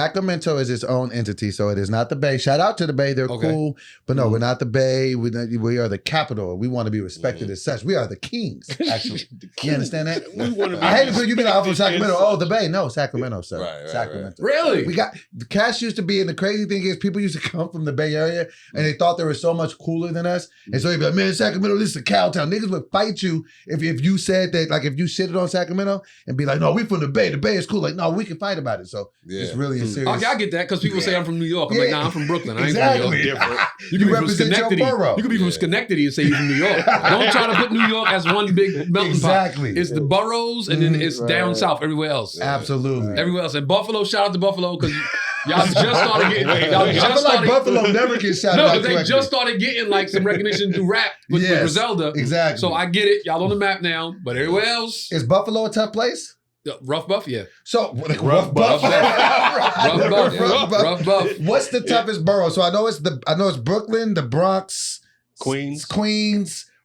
Sacramento is its own entity, so it is not the Bay. Shout out to the Bay, they're cool, but no, we're not the Bay. We are the capital. We want to be respected as such. We are the kings, actually. You understand that? I hate it because you've been out from Sacramento. Oh, the Bay. No, Sacramento, sir. Right, Sacramento. Right. Really? We got, the cast used to be, and the crazy thing is people used to come from the Bay Area and they thought they were so much cooler than us. And so they'd be like, man, Sacramento, this is a cow town. Niggas would fight you if you said that, like if you shitted on Sacramento and be like, no, we from the Bay. The Bay is cool. Like, no, we can fight about it. So it's really a serious. Okay, I get that because people say I'm from New York. I'm like, nah, I'm from Brooklyn. I ain't Exactly. from New York. You You can be from represent your Schenectady. borough. You could be from Schenectady and say you're from New York. Don't try to put New York as one big melting pot. It's the boroughs and then it's down south everywhere else. Absolutely. Everywhere else. And Buffalo, shout out to Buffalo because y'all just started getting. I feel like Buffalo never gets shouted out. No, they just started getting like some recognition through rap with Griselda. Exactly. So I get it. Y'all on the map now. But everywhere else. Is Buffalo a tough place? Rough Buff, yeah. So rough buff. Rough Buff. What's the toughest borough? So I know it's Brooklyn, the Bronx, Queens,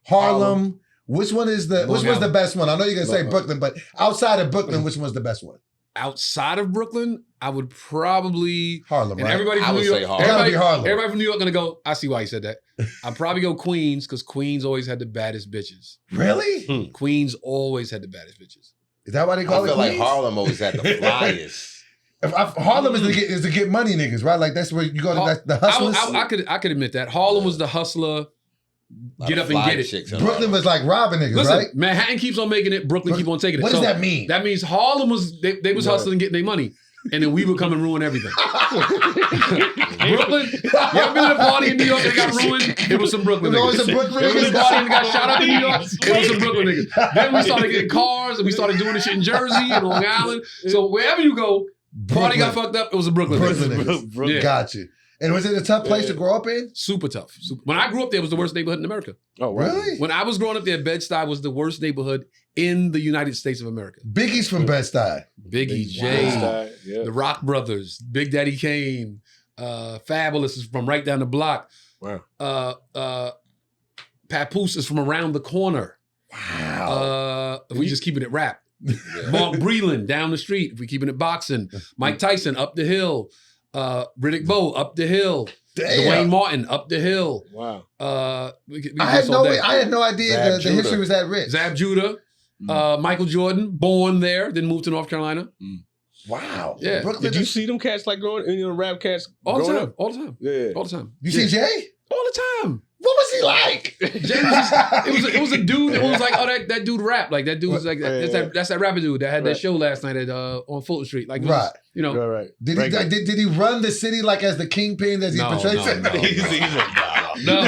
Harlem. Which one is which one's the best one? I know you're gonna say Brooklyn, but outside of Brooklyn, which one's the best one? Outside of Brooklyn, I would probably Harlem. Right? Everybody from New York. Harlem. Everybody from New York gonna go. I see why you said that. I'd probably go Queens because Queens always had the baddest bitches. Really? Queens always had the baddest bitches. Is that why they call it Queens? I feel like Harlem always had the flyest. Harlem is to get money niggas, right? Like that's where you go to the hustlers. I could admit that. Harlem was the hustler. Get up and get it. Brooklyn was like robbing niggas, right? Manhattan keeps on making it. Brooklyn keep on taking it. What does that mean? That means Harlem was they was hustling and getting their money. And then we would come and ruin everything. Brooklyn, you ever been to a party in New York that got ruined? It was some Brooklyn niggas. It was a party and got shot up in New York. It was some Brooklyn niggas. Then we started getting cars and we started doing this shit in Jersey and Long Island. So wherever you go, party got fucked up, it was a Brooklyn niggas. Yeah. Got you. And was it a tough place to grow up in? Super tough. When I grew up there, it was the worst neighborhood in America. Oh, really? When I was growing up there, Bed-Stuy was the worst neighborhood in the United States of America. Biggie's from Bed-Stuy. Biggie, Jay, the Rock Brothers, Big Daddy Kane, Fabulous is from right down the block. Wow. Papoose is from around the corner. Wow. If we just keeping it rap. Mark Breland down the street, if we keeping it boxing. Mike Tyson up the hill. Riddick Bowe up the hill. Damn. Dwayne Martin up the hill. Wow. I had no idea the history was that rich. Zab Judah, Michael Jordan, born there, then moved to North Carolina. Wow. Yeah. Brooklyn, did you see them cats like growing, rap cats all the time? up? All the time. Yeah. All the time. You see Jay? All the time. What was he like? Jay was just, it was a dude that was like, oh, that dude rap. Like that dude was like, that's that rapper dude that had that show last night at on Fulton Street. Like, right. You know. Right. Did he run the city like as the kingpin as he portrayed? No.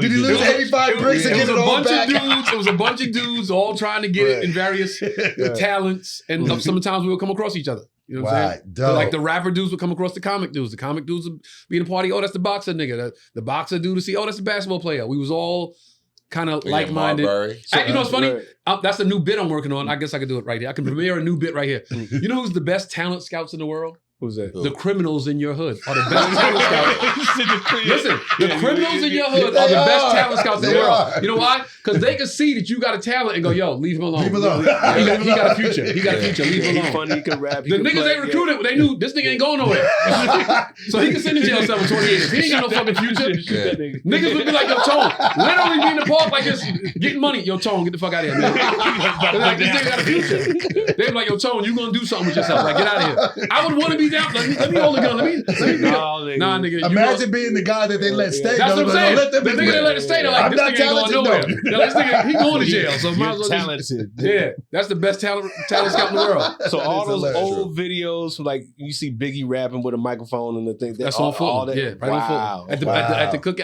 Did he lose 85 bricks and get it all back? It was a bunch of dudes all trying to get it in various talents. And sometimes we would come across each other. You know what I'm saying? So like the rapper dudes would come across the comic dudes. The comic dudes would be in a party. Oh, that's the boxer nigga. The boxer dude would see, oh, that's the basketball player. We was all kind of like-minded. You know what's funny? That's a new bit I'm working on. I guess I could do it right here. I can premiere a new bit right here. You know who's the best talent scouts in the world? Who's that? The criminals in your hood are the best talent scouts. Listen, the criminals in your hood are the best talent scouts in the world. You know why? Because they can see that you got a talent and go, yo, leave him alone. Leave him alone. He got a future. He got a future. Leave him alone. He's funny, he can rap. The niggas they recruited, they knew this nigga ain't going nowhere. So he can sit in jail 7 20 years. He ain't got no fucking future. Niggas would be like, yo, Tone, literally be in the park like this, getting money. Yo, Tone, get the fuck out of here, man. Like, this nigga got a future. They be like, yo, Tone, you gonna do something with yourself. Like, get out of here. I would want to be down. Let me hold the gun. Let me nah, nigga. Imagine being the guy that they let stay. That's what I'm saying. The nigga that let it stay, they're like, I'm this not nigga ain't going nowhere. This nigga, he going to jail. So might as well talented. Yeah, that's the best talent scout in the world. So all those old videos, like you see Biggie rapping with a microphone and the thing. That's on Fulton. Yeah, right on Fulton.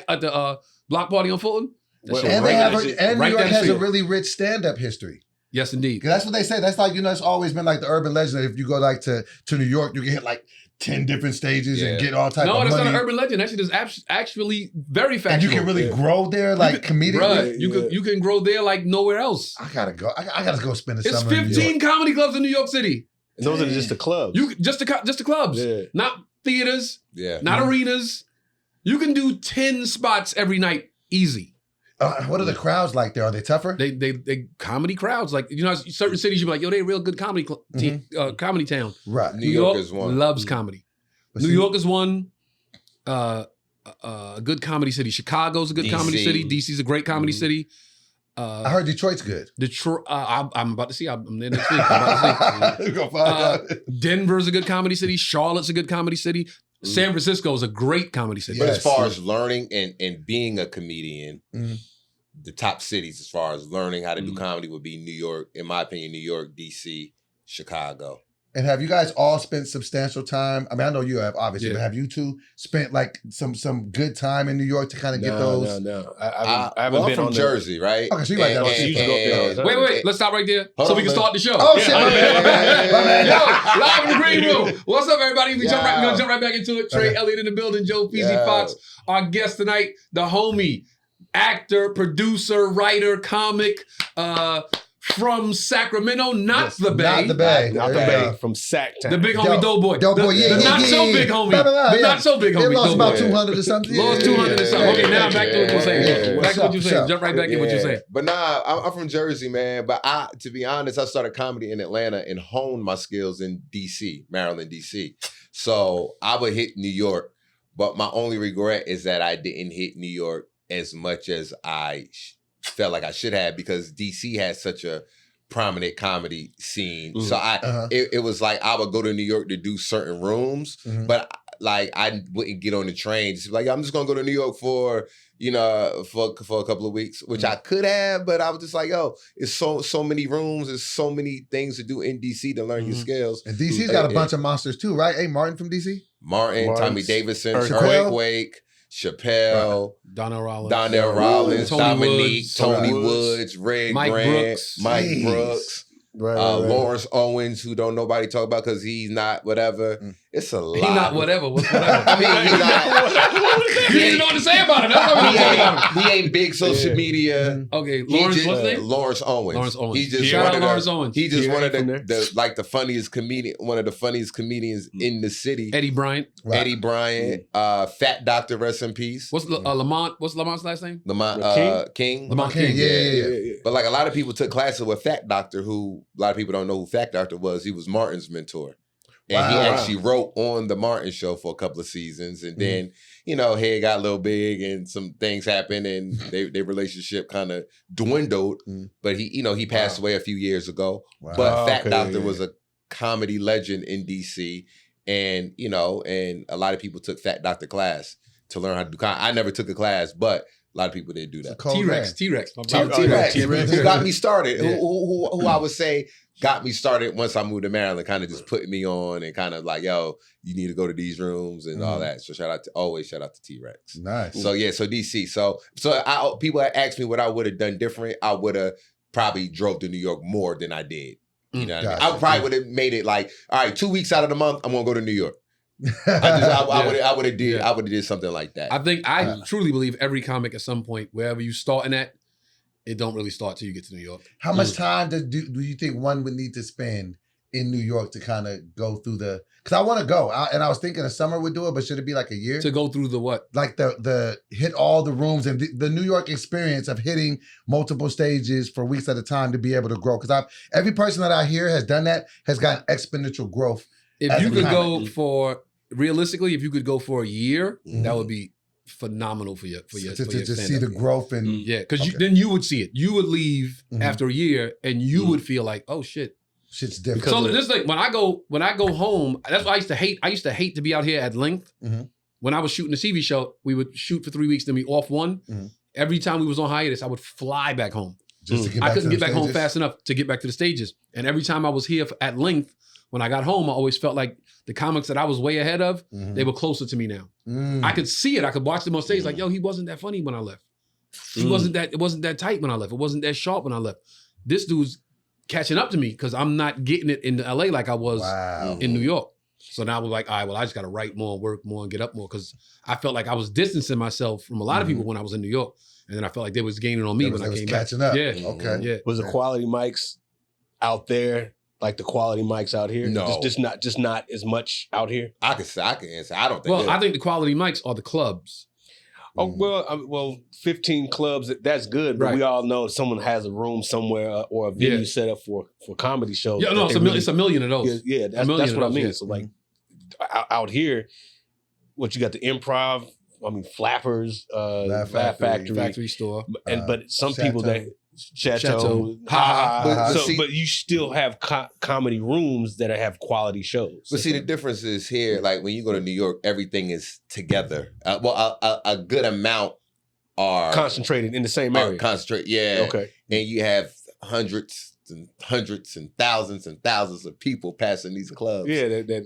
At the block party on Fulton. And New York has a really rich stand-up history. Yes, indeed. That's what they say. That's like, it's always been like the urban legend. If you go like to New York, you can hit like 10 different stages and get all types of money. No, that's not an urban legend. That shit is actually very factual. And you can really grow there like comedically. Bruh, you can grow there like nowhere else. I gotta go. I gotta go spend the summer in New York. It's 15 comedy clubs in New York City. And those are just the clubs. Just the clubs. Yeah. Not theaters. Yeah. Not arenas. You can do 10 spots every night easy. What are the crowds like there? Are they tougher? They comedy crowds. Like, you know, certain cities, you're like, yo, they a real good comedy comedy town. Right. New York is one. Loves comedy. But New see- York is one. A good comedy city. Chicago's a good comedy DC. city. DC's a great comedy city. I heard Detroit's good. Detroit. I'm about to see. I'm there next week. I'm about to see. Go find out. Denver's a good comedy city. Charlotte's a good comedy city. San Francisco is a great comedy city. But Yes. as far as learning and being a comedian, the top cities as far as learning how to do comedy would be New York, in my opinion, New York, DC, Chicago. And have you guys all spent substantial time? I mean, I know you have, obviously, but have you two spent like some good time in New York to kind of get those? No. I haven't been I'm from on Jersey, right? Okay, so you like that. You used to go up there all the time. Wait. Let's stop right there Hold so on, we can start the show. Oh, shit. My bad. Yo, live in the green room. What's up, everybody? We're Yeah. gonna jump right back into it. Trey, Okay. Elliot in the building. Joe, Peasy Yeah. Fox. Our guest tonight, the homie, actor, producer, writer, comic, from Sacramento, not the Bay. Not the Bay. Not the Yeah. Bay, from Sacktown. The big homie Doboy. Doughboy, The not so big homie. The not so big They homie. lost about Doughboy. 200 or something. Lost 200 or something. Okay, now back to what you're saying. Yeah. Back to what you're What's saying. up? Jump right back in what you're saying. But nah, I'm from Jersey, man. But to be honest, I started comedy in Atlanta and honed my skills in DC, Maryland, DC. So I would hit New York, but my only regret is that I didn't hit New York as much as I felt like I should have, because DC has such a prominent comedy scene. So it was like I would go to New York to do certain rooms, but like I wouldn't get on the train. Just like, I'm just gonna go to New York for for a couple of weeks, which I could have, but I was just like, yo, it's so many rooms, there's so many things to do in DC to learn your skills. And DC's got a bunch of monsters too, right? Hey, Martin from DC? Martin, Tommy Davidson, Chappelle? Earthquake, Chappelle, Donnell Rollins, Dominique, Woods, Tony Woods, Woods, Red Mike Grant, Brooks. Mike Jeez. Brooks. Right. Lawrence Owens, who don't nobody talk about because he's not whatever. It's a lot. He not whatever. What's whatever? I mean, he's not. You didn't know what to say about it. That's what I'm talking about. He ain't big social media. Okay, He Lawrence, just- what's his name? Lawrence Owens. Lawrence Owens. He's just Shout one out of the, Lawrence Owens. He's just Yeah, one of from the funniest comedian, one of the funniest comedians in the city. Eddie Bryant. Right. Eddie Bryant, Fat Doctor, rest in peace. What's Lamont? What's Lamont's last name? Lamont King. Lamont King, King. yeah. But like a lot of people took classes with Fat Doctor, who a lot of people don't know who Fat Doctor was. He was Martin's mentor. And he Wow. actually wrote on the Martin show for a couple of seasons. And then, head got a little big and some things happened and their relationship kind of dwindled. But he passed away a few years ago. Wow. But Fat Okay, Doctor yeah. was a comedy legend in DC. And, and a lot of people took Fat Doctor class to learn how to do comedy. I never took a class, but a lot of people did do that. T-Rex. T-Rex. T-Rex, T-Rex. who got me started, who I would say got me started once I moved to Maryland, kind of just put me on and kind of like, yo, you need to go to these rooms and all that. So always shout out to T-Rex. Nice. So yeah, so DC. So people had asked me what I would have done different. I would have probably drove to New York more than I did. You know what I mean? Gotcha. I probably would have made it like, all right, 2 weeks out of the month, I'm gonna go to New York. I would have did something like that. I truly believe every comic at some point, wherever you starting at, it don't really start till you get to New York. How much time do you think one would need to spend in New York to kind of go through the? Because I want to go, and I was thinking a summer would do it, but should it be like a year? To go through the what? Like the hit all the rooms and the New York experience of hitting multiple stages for weeks at a time to be able to grow. Because every person that I hear has done that has gotten exponential growth. If you could go for realistically, if you could go for a year, that would be phenomenal for your To your just see stand-up. the growth and Yeah, because Okay. then you would see it. You would leave after a year, and you would feel like, oh shit. shit's different. So this thing, when I go home, that's what I used to hate. I used to hate to be out here at length. When I was shooting the TV show, we would shoot for 3 weeks, then we off one. Every time we was on hiatus, I would fly back home. Just to get I back couldn't to get the back home stages. fast enough to get back to the stages. And every time I was here at length, when I got home, I always felt like the comics that I was way ahead of, they were closer to me now. I could see it. I could watch them on stage like, yo, he wasn't that funny when I left. It wasn't that tight when I left. It wasn't that sharp when I left. This dude's catching up to me because I'm not getting it in LA like I was in New York. So now we're like, all right, well, I just got to write more, work more, and get up more because I felt like I was distancing myself from a lot of people when I was in New York. And then I felt like they was gaining on me when I came back. catching up. Yeah. Okay. Yeah. Was the quality mics out there like the quality mics out here? No. Just not as much out here. I can answer. I don't think. Well, I think the quality mics are the clubs. Oh, well, 15 clubs, that's good, but we all know someone has a room somewhere or a venue set up for comedy shows. Yeah, no, it's a million of those. Yeah, that's what I mean. Yeah. So like out here, what you got the Improv, Flappers, Laugh Factory Store. But some people that Chateau. But you still have comedy rooms that have quality shows. But see, the difference is here, like when you go to New York, everything is together. A good amount are concentrated in the same area. Yeah. Okay. And you have hundreds and thousands of people passing these clubs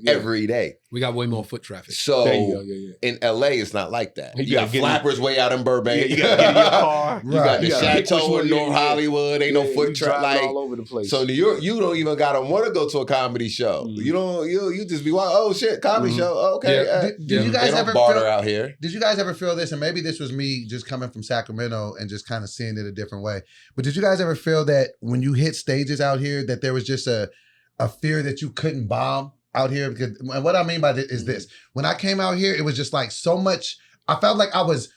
every day. We got way more foot traffic. So in LA, it's not like that. You got Flappers way out in Burbank. You got to get in your car. You got the Chateau in North Hollywood. Ain't no foot traffic. All over the place. So New York, you don't even gotta want to go to a comedy show. You don't. You just be like, oh shit, comedy show. Okay. Did you guys ever barter out here? Did you guys ever feel this? And maybe this was me just coming from Sacramento and just kind of seeing it a different way. But did you guys ever feel that when you hit stages out here, that there was just a fear that you couldn't bomb out here? Because, and what I mean by this is this: when I came out here, it was just like so much. I felt like I was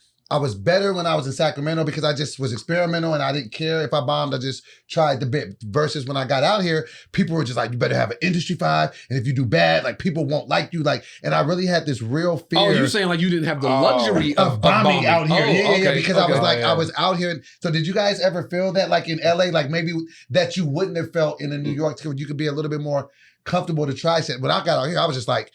better when I was in Sacramento because I just was experimental and I didn't care if I bombed. I just tried the bit. Versus when I got out here, people were just like, you better have an industry 5. And if you do bad, like people won't like you. Like, and I really had this real fear. Oh, you're saying like you didn't have the luxury of bombing out here. Yeah, because I was like, I was out here. So did you guys ever feel that like in LA, like maybe that you wouldn't have felt in a New York, you could be a little bit more comfortable to try shit? When I got out here, I was just like,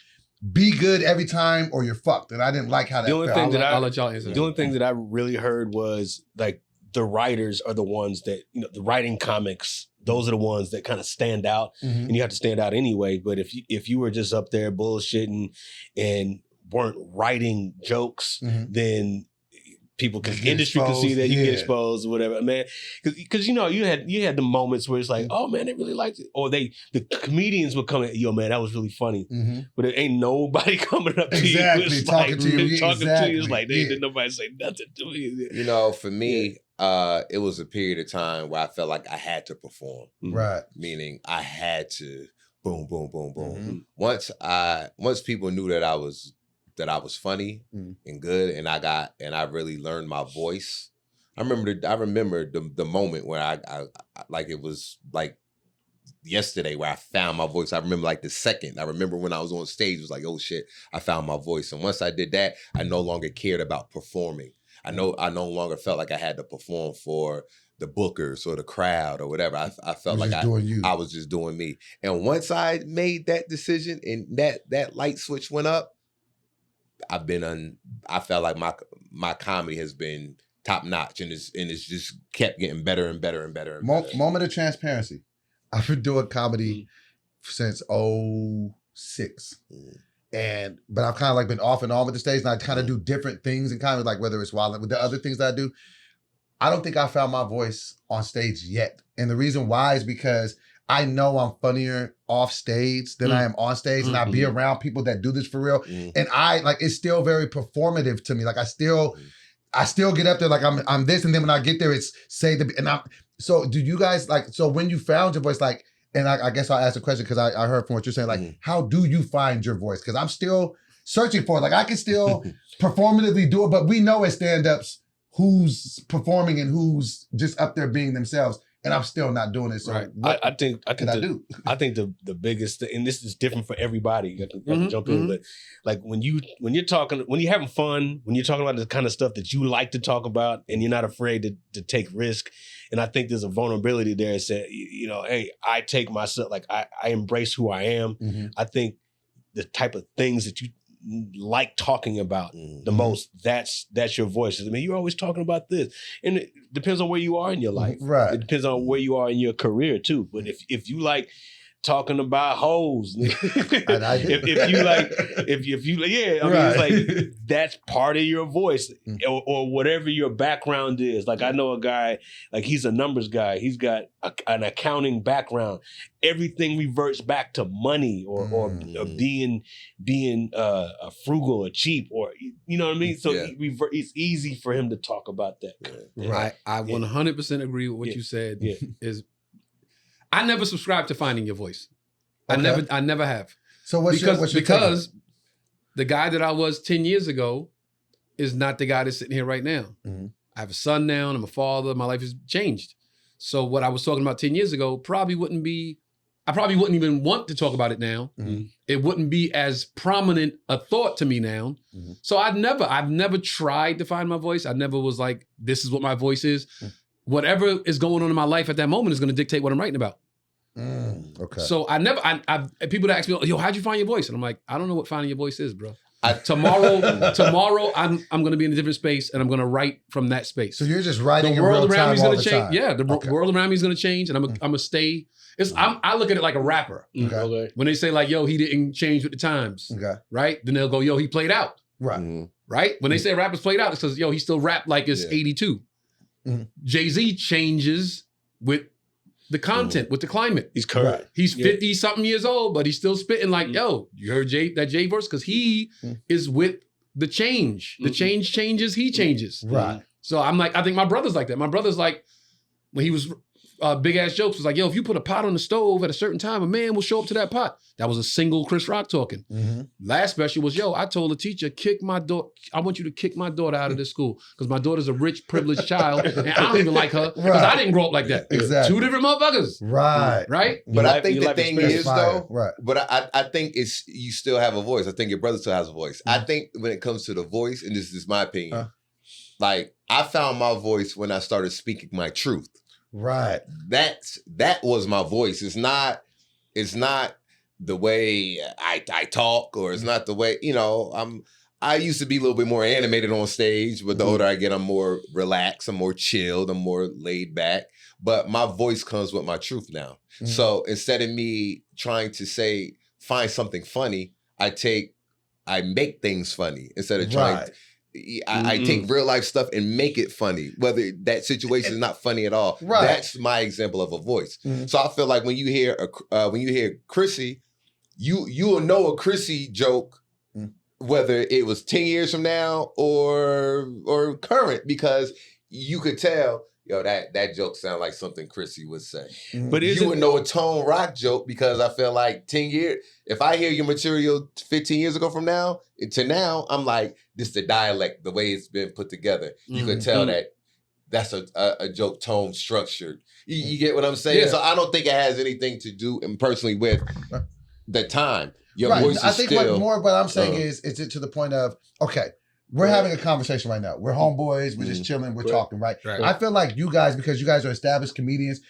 be good every time or you're fucked. And I didn't like how that felt. I'll let y'all answer. The only thing that I really heard was like the writers are the ones that, the writing comics, those are the ones that kind of stand out. And you have to stand out anyway. But if you were just up there bullshitting and weren't writing jokes, then people industry can see that you get exposed or whatever, man. Because you had the moments where it's like, oh man, they really liked it, or the comedians would come in, yo man, that was really funny, but it ain't nobody coming up to you, it's talking to you, it's like they didn't nobody say nothing to me. For me, it was a period of time where I felt like I had to perform, right? Meaning I had to boom, boom, boom, boom. Once people knew that I was funny and good, and I really learned my voice. I remember the moment where I like it was like yesterday where I found my voice. I remember like the second. I remember when I was on stage, it was like, oh shit, I found my voice. And once I did that, I no longer cared about performing. I no longer felt like I had to perform for the bookers or the crowd or whatever. I felt like I was just doing me. And once I made that decision and that light switch went up, I felt like my comedy has been top notch and it's just kept getting better and better and better. Moment of transparency. I've been doing comedy since 2006. But I've kind of like been off and on with the stage, and I kind of do different things and kind of like whether it's wild with the other things that I do. I don't think I found my voice on stage yet. And the reason why is because I know I'm funnier off stage than I am on stage, and I be around people that do this for real. And I like it's still very performative to me. Like I still get up there like I'm this, and then when I get there, it's so do you guys like, so when you found your voice, like, and I guess I'll ask a question because I heard from what you're saying, like, how do you find your voice? Because I'm still searching for it. Like I can still performatively do it, but we know as stand-ups who's performing and who's just up there being themselves. And I'm still not doing it. So I think the biggest thing, and this is different for everybody. I can jump in, but like when you're having fun, when you're talking about the kind of stuff that you like to talk about, and you're not afraid to take risk. And I think there's a vulnerability there. That said, hey, I take myself, like I embrace who I am. I think the type of things that you like talking about the most, that's your voice. I mean, you're always talking about this, and it depends on where you are in your life. Right. It depends on where you are in your career too. But if you like talking about hoes, it's like that's part of your voice, or whatever your background is. Like I know a guy, like he's a numbers guy. He's got an accounting background. Everything reverts back to money or being frugal or cheap, or you know what I mean. So it's easy for him to talk about that. Right. I 100% agree with what you said. Is I never subscribed to finding your voice. Okay. I never have. So what's your because the guy that I was 10 years ago is not the guy that's sitting here right now. Mm-hmm. I have a son now, and I'm a father. My life has changed. So what I was talking about 10 years ago probably wouldn't even want to talk about it now. Mm-hmm. It wouldn't be as prominent a thought to me now. Mm-hmm. So I've never tried to find my voice. I never was like, this is what my voice is. Mm-hmm. Whatever is going on in my life at that moment is going to dictate what I'm writing about. Okay. So people that ask me, yo, how'd you find your voice? And I'm like, I don't know what finding your voice is, bro. Tomorrow, I'm going to be in a different space and I'm going to write from that space. So you're just writing the world in real around time me is all going the to change. time. Yeah, the world around me is going to change, and I'm going to stay. I look at it like a rapper. Okay. When they say like, yo, he didn't change with the times, right? Then they'll go, yo, he played out. Right. Mm-hmm. Right? When they say rappers played out, it's because, yo, he still rap like it's 82. Mm-hmm. Jay-Z changes with the content, with the climate. He's correct. He's 50-something years old, but he's still spitting like, yo, you heard that Jay verse? Because he is with the change. The change changes, he changes. Right. So I'm like, I think my brother's like that. My brother's like, when he was Big Ass Jokes was like, yo, if you put a pot on the stove at a certain time, a man will show up to that pot. That was a single Chris Rock talking. Mm-hmm. Last special was, yo, I told the teacher, I want you to kick my daughter out of this school because my daughter's a rich, privileged child and I don't even like her because I didn't grow up like that. Exactly. 2 different motherfuckers. Right. Right? But I think the thing is, though, right. but I think it's you still have a voice. I think your brother still has a voice. I think when it comes to the voice, and this is my opinion, like I found my voice when I started speaking my truth. Right. That was my voice. It's not the way I talk, or it's not the way, I used to be a little bit more animated on stage, but the older I get, I'm more relaxed, I'm more chilled, I'm more laid back. But my voice comes with my truth now. Mm-hmm. So instead of me trying to find something funny, I make things funny instead of trying to. I take real life stuff and make it funny, whether that situation is not funny at all. Right. That's my example of a voice. Mm-hmm. So I feel like when you hear Chrissy, you will know a Chrissy joke, whether it was 10 years from now or current, because you could tell, yo, that joke sounds like something Chrissy would say. Mm-hmm. But you would know a Tone Rock joke because I feel like 10 years, if I hear your material 15 years ago from now to now, I'm like, this the dialect, the way it's been put together. You could tell that's a joke tone structured. You get what I'm saying? Yeah. So I don't think it has anything to do, and personally, with the time. Your voice is still, what I'm saying is it to the point of, okay, we're having a conversation right now. We're homeboys. We're just chilling. We're talking, right? I feel like you guys, because you guys are established comedians,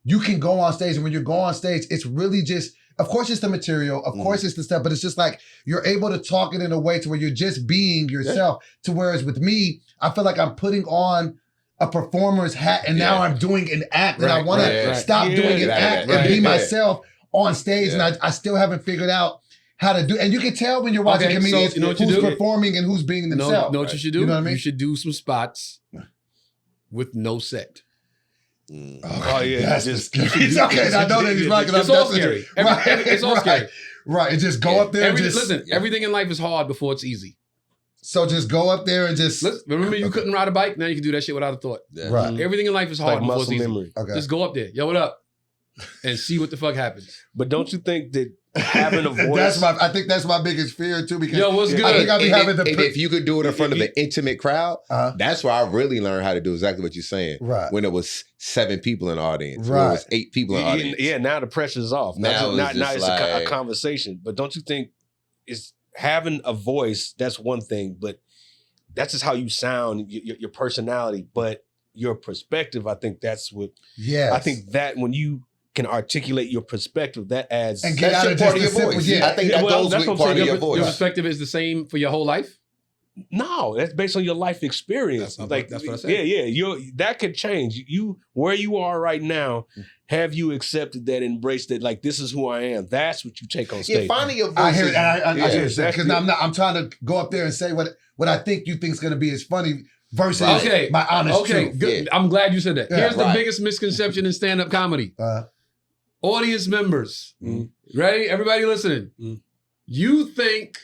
you can go on stage. And when you go on stage, it's really just, of course it's the material. Of course it's the stuff. But it's just like you're able to talk it in a way to where you're just being yourself. To whereas with me, I feel like I'm putting on a performer's hat and now I'm doing an act. And I want to stop doing an act and be myself on stage. And I still haven't figured out how to do, and you can tell when you're watching comedians who's performing and who's being themselves. Know what you should do? You know what I mean? You should do some spots with no set. Oh yeah, that's scary. Okay, I know that he's right. It's all scary. It's all scary. Right, and just go up there and just... Listen, everything in life is hard before it's easy. So just go up there and just... Remember you couldn't ride a bike? Now you can do that shit without a thought. Yeah. Right. Everything in life is hard before it's easy. Memory. Okay. Just go up there. Yo, what up? And see what the fuck happens. But don't you think that having a voice... I think that's my biggest fear too, because yo, what's good? I think I'll be having and if you could do it in front of an intimate crowd, that's where I really learned how to do exactly what you're saying. Right. When it was 7 people in the audience. Right. When it was 8 people in the audience. Yeah, now the pressure's off. Now it's a conversation. But don't you think it's having a voice, that's one thing, but that's just how you sound, your personality. But your perspective, I think that's what... Yes. I think that when you can articulate your perspective, that adds... And get out of part of your voice. Yeah. I think that goes with part of your voice. Your perspective is the same for your whole life? No, that's based on your life experience. That's what I said. Yeah. That could change. Where you are right now, have you accepted that, embraced that, like, this is who I am? That's what you take on stage. Yeah, finding your voice. I hear it. I hear it. Because I'm trying to go up there and say what I think you think is going to be as funny versus my honest truth. Good. Yeah. I'm glad you said that. Yeah, Here's the biggest misconception in stand-up comedy. Audience members. Ready? Everybody listening. You think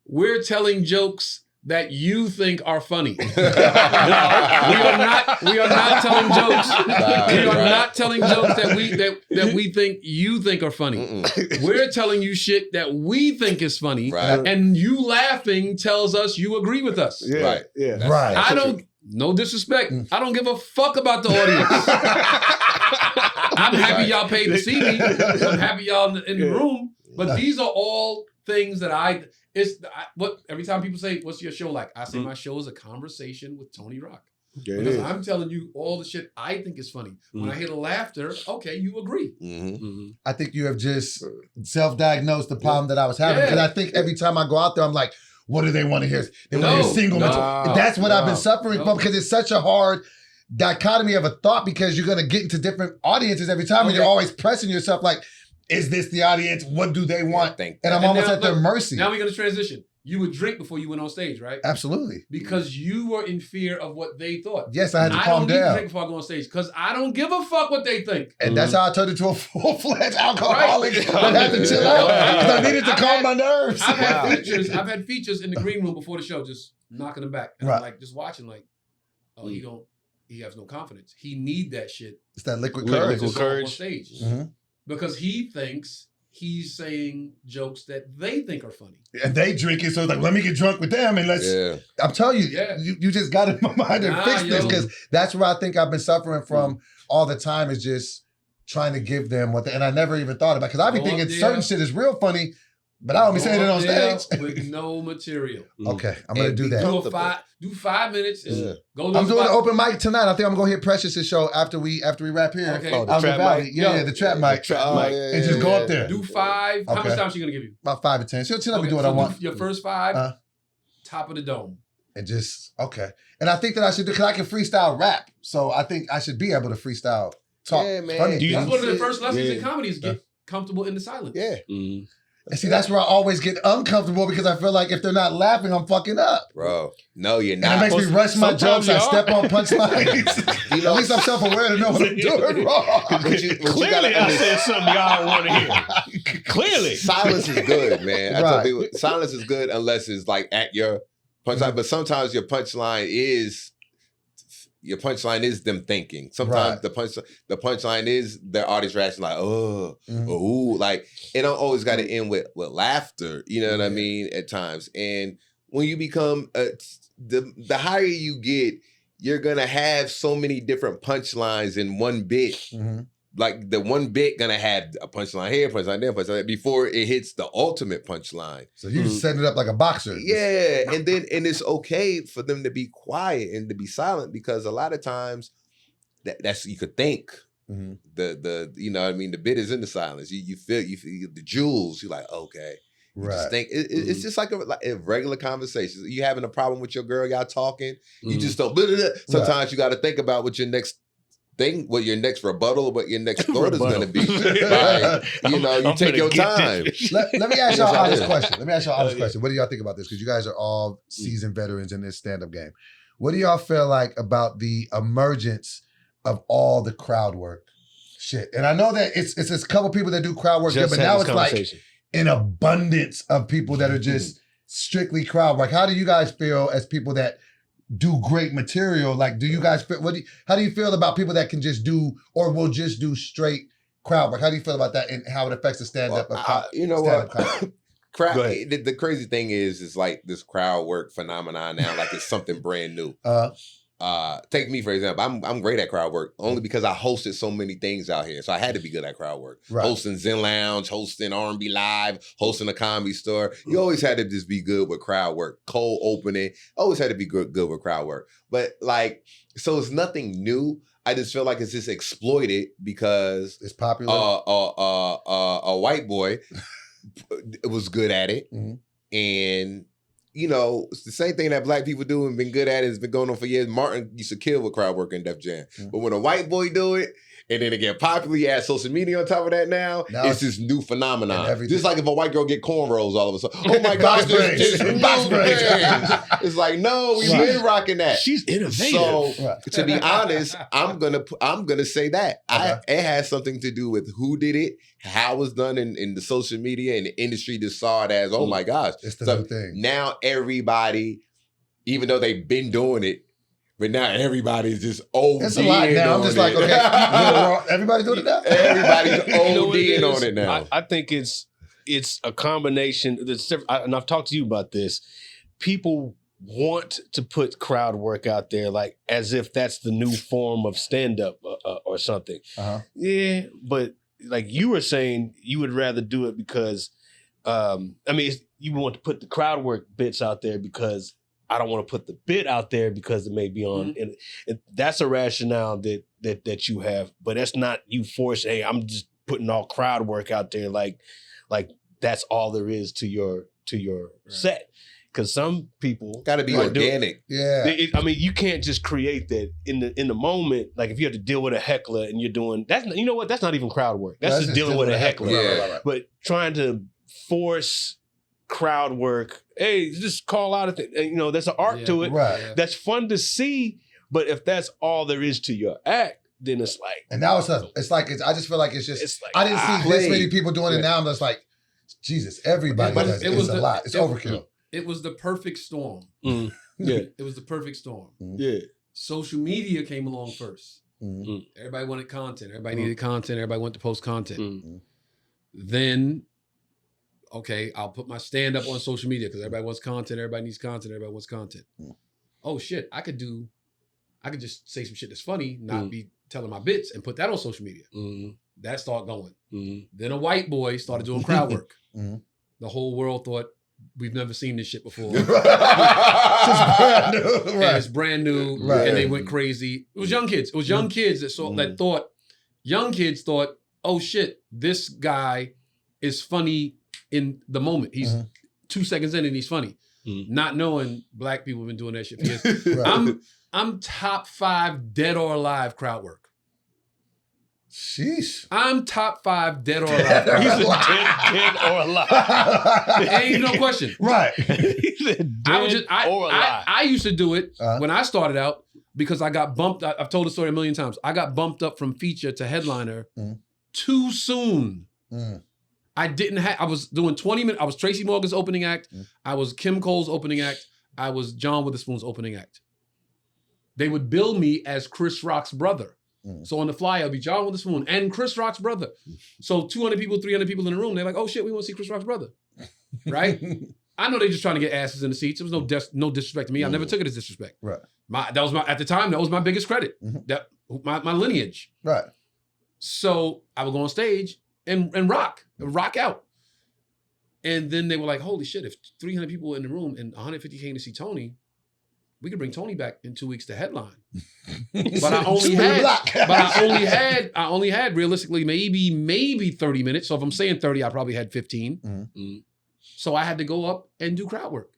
we're telling jokes that you think are funny. We are not telling jokes. We are not telling jokes that we think you think are funny. We're telling you shit that we think is funny, and you laughing tells us you agree with us. Yeah, right. Yeah. Right. I don't. No disrespect. I don't give a fuck about the audience. I'm happy y'all paid to see me. I'm happy y'all in the room. But these are all things that what every time people say, "What's your show like?" I say my show is a conversation with Tony Rock. Yeah, because I'm telling you all the shit I think is funny. When I hear the laughter, okay, you agree. I think you have just self-diagnosed the problem that I was having. Because I think every time I go out there, I'm like, what do they want to hear? They want to hear single. That's what I've been suffering from, because it's such a hard dichotomy of a thought, because you're going to get into different audiences every time, and you're always pressing yourself like, is this the audience? What do they want? And I'm almost at their mercy. Now we're going to transition. You would drink before you went on stage, right? Absolutely. Because you were in fear of what they thought. Yes, I had to calm down. I don't need to drink before I go on stage because I don't give a fuck what they think. And that's how I turned into a full-fledged alcoholic. I had to chill out because I needed to calm my nerves. I've had features in the green room before the show, just knocking them back. And I'm like, just watching like, oh, he has no confidence. He need that shit. It's that liquid courage. On stage. Because he thinks he's saying jokes that they think are funny. And they drink it, so it's like, let me get drunk with them and let's... I'm telling you, you just got in my mind and fix this, because that's where I think I've been suffering from all the time, is just trying to give them what and I never even thought about, because I be thinking certain shit is real funny, but I don't be saying it on stage. With no material. Okay, I'm going to do that. Do 5 minutes. Go. I'm doing an open mic tonight. I think I'm going to hit Precious's show after we wrap here. Okay. Oh, the trap mic. The trap mic. And just go up there. Do 5. How much time is she going to give you? About 5 or 10. She'll let me do what I want. Your first 5, top of the dome. And just, And I think that I should do, because I can freestyle rap. So I think I should be able to freestyle talk. Yeah, man. Funny. That's one of the first lessons in comedy, is get comfortable in the silence. Yeah. And see, that's where I always get uncomfortable, because I feel like if they're not laughing, I'm fucking up. Bro, no, you're not. And it makes me rush my jokes. I step on punchlines. At least I'm self-aware to know what I'm doing wrong. Clearly, I said something y'all don't want to hear. Clearly. Silence is good, man. I tell people, silence is good unless it's like at your punchline. But sometimes your punchline is them thinking. Sometimes the punchline is their audience reaction, like, like it don't always got to end with laughter. You know what I mean? At times, and when you become the higher you get, you're gonna have so many different punchlines in one bit. Like the one bit gonna have a punchline here, punchline there, punchline there, before it hits the ultimate punchline. So you just setting it up like a boxer. Yeah, and it's okay for them to be quiet and to be silent, because a lot of times that's you could think. The you know what I mean, the bit is in the silence. You feel the jewels. You're like, okay. You just think it's just like a regular conversation. You having a problem with your girl, y'all talking. You just don't. Sometimes you got to think about what your next thing, what your next rebuttal, what your next thought is going to be. Like, you take your time. Let me ask y'all an honest question. What do y'all think about this? Because you guys are all seasoned veterans in this stand-up game. What do y'all feel like about the emergence of all the crowd work shit? And I know that it's a couple people that do crowd work, but now it's like an abundance of people that are just strictly crowd work. How do you guys feel as people that do great material? Like, do you guys feel, how do you feel about people that can just do, or will just do straight crowd work? How do you feel about that and how it affects the stand-up? You know what? The crazy thing is like this crowd work phenomenon now, like it's something brand new. Take me for example. I'm great at crowd work only because I hosted so many things out here, so I had to be good at crowd work. Hosting Zen Lounge, hosting R&B Live, hosting a comedy store. You always had to just be good with crowd work. Cold opening, always had to be good with crowd work. But like, so it's nothing new. I just feel like it's just exploited because it's popular. A white boy was good at it, and it's the same thing that black people do and been good at it. It's been going on for years. Martin used to kill with crowd work in Def Jam. But when a white boy do it, and then it get popular, you add social media on top of that now it's this new phenomenon. Just like if a white girl get cornrows all of a sudden. Oh my gosh, this new thing. It's like, no, we've been rocking that. She's innovative. So to be honest, I'm gonna say that. It has something to do with who did it, how it was done in the social media, and the industry just saw it as, oh my gosh. It's the new thing. Now everybody even though they've been doing it, but now everybody's just ODing. It's a lot now. I'm just like, okay, everybody's doing it now. Everybody's ODing on it now. I think it's a combination. And I've talked to you about this. People want to put crowd work out there, like as if that's the new form of stand-up or something. Yeah, but like you were saying, you would rather do it because, you want to put the crowd work bits out there because I don't want to put the bit out there because it may be on. And that's a rationale that you have, but that's not you force. Hey, I'm just putting all crowd work out there, like that's all there is to your set. Because some people got to be organic. You can't just create that in the moment. Like if you have to deal with a heckler and you're doing that's that's not even crowd work. That's just dealing with a heckler. Right. But trying to force crowd work, hey, just call out a thing. There's an art to it. Right. That's fun to see. But if that's all there is to your act, then it's like. And now I just feel like it's just. It's like, I didn't see this many people doing it now. I'm just like, Jesus, everybody does it. It's a lot. It's overkill. It was the perfect storm. Yeah. It was the perfect storm. Yeah. Social media came along first. Everybody wanted content. Everybody needed content. Everybody wanted to post content. Then, okay, I'll put my stand up on social media because everybody wants content. Everybody needs content. Everybody wants content. Oh shit, I could just say some shit that's funny, not be telling my bits and put that on social media. That started going. Then a white boy started doing crowd work. The whole world thought, we've never seen this shit before. It's brand new. Right. And it's brand new. Right. And they went crazy. It was young kids. It was young kids that thought, young kids thought, oh shit, this guy is funny in the moment. He's 2 seconds in and he's funny. Not knowing black people have been doing that shit for years. Right. I'm top 5 dead or alive crowd work. Sheesh. I'm top 5 dead or alive. He's dead or alive. Ain't no question. Right. I used to do it when I started out because I got bumped. I've told the story a million times. I got bumped up from feature to headliner too soon. I was doing 20 minutes. I was Tracy Morgan's opening act. I was Kim Cole's opening act. I was John Witherspoon's opening act. They would bill me as Chris Rock's brother. So on the flyer, it'll be John Witherspoon and Chris Rock's brother. So 200 people, 300 people in the room. They're like, oh shit, we want to see Chris Rock's brother. Right? I know they're just trying to get asses in the seats. It was no disrespect to me. I never took it as disrespect. Right. At the time, that was my biggest credit. That my lineage. Right. So I would go on stage and rock out. And then they were like, holy shit, if 300 people were in the room and 150 came to see Tony, we could bring Tony back in 2 weeks to headline. But I only had realistically maybe 30 minutes. So if I'm saying 30, I probably had 15. So I had to go up and do crowd work.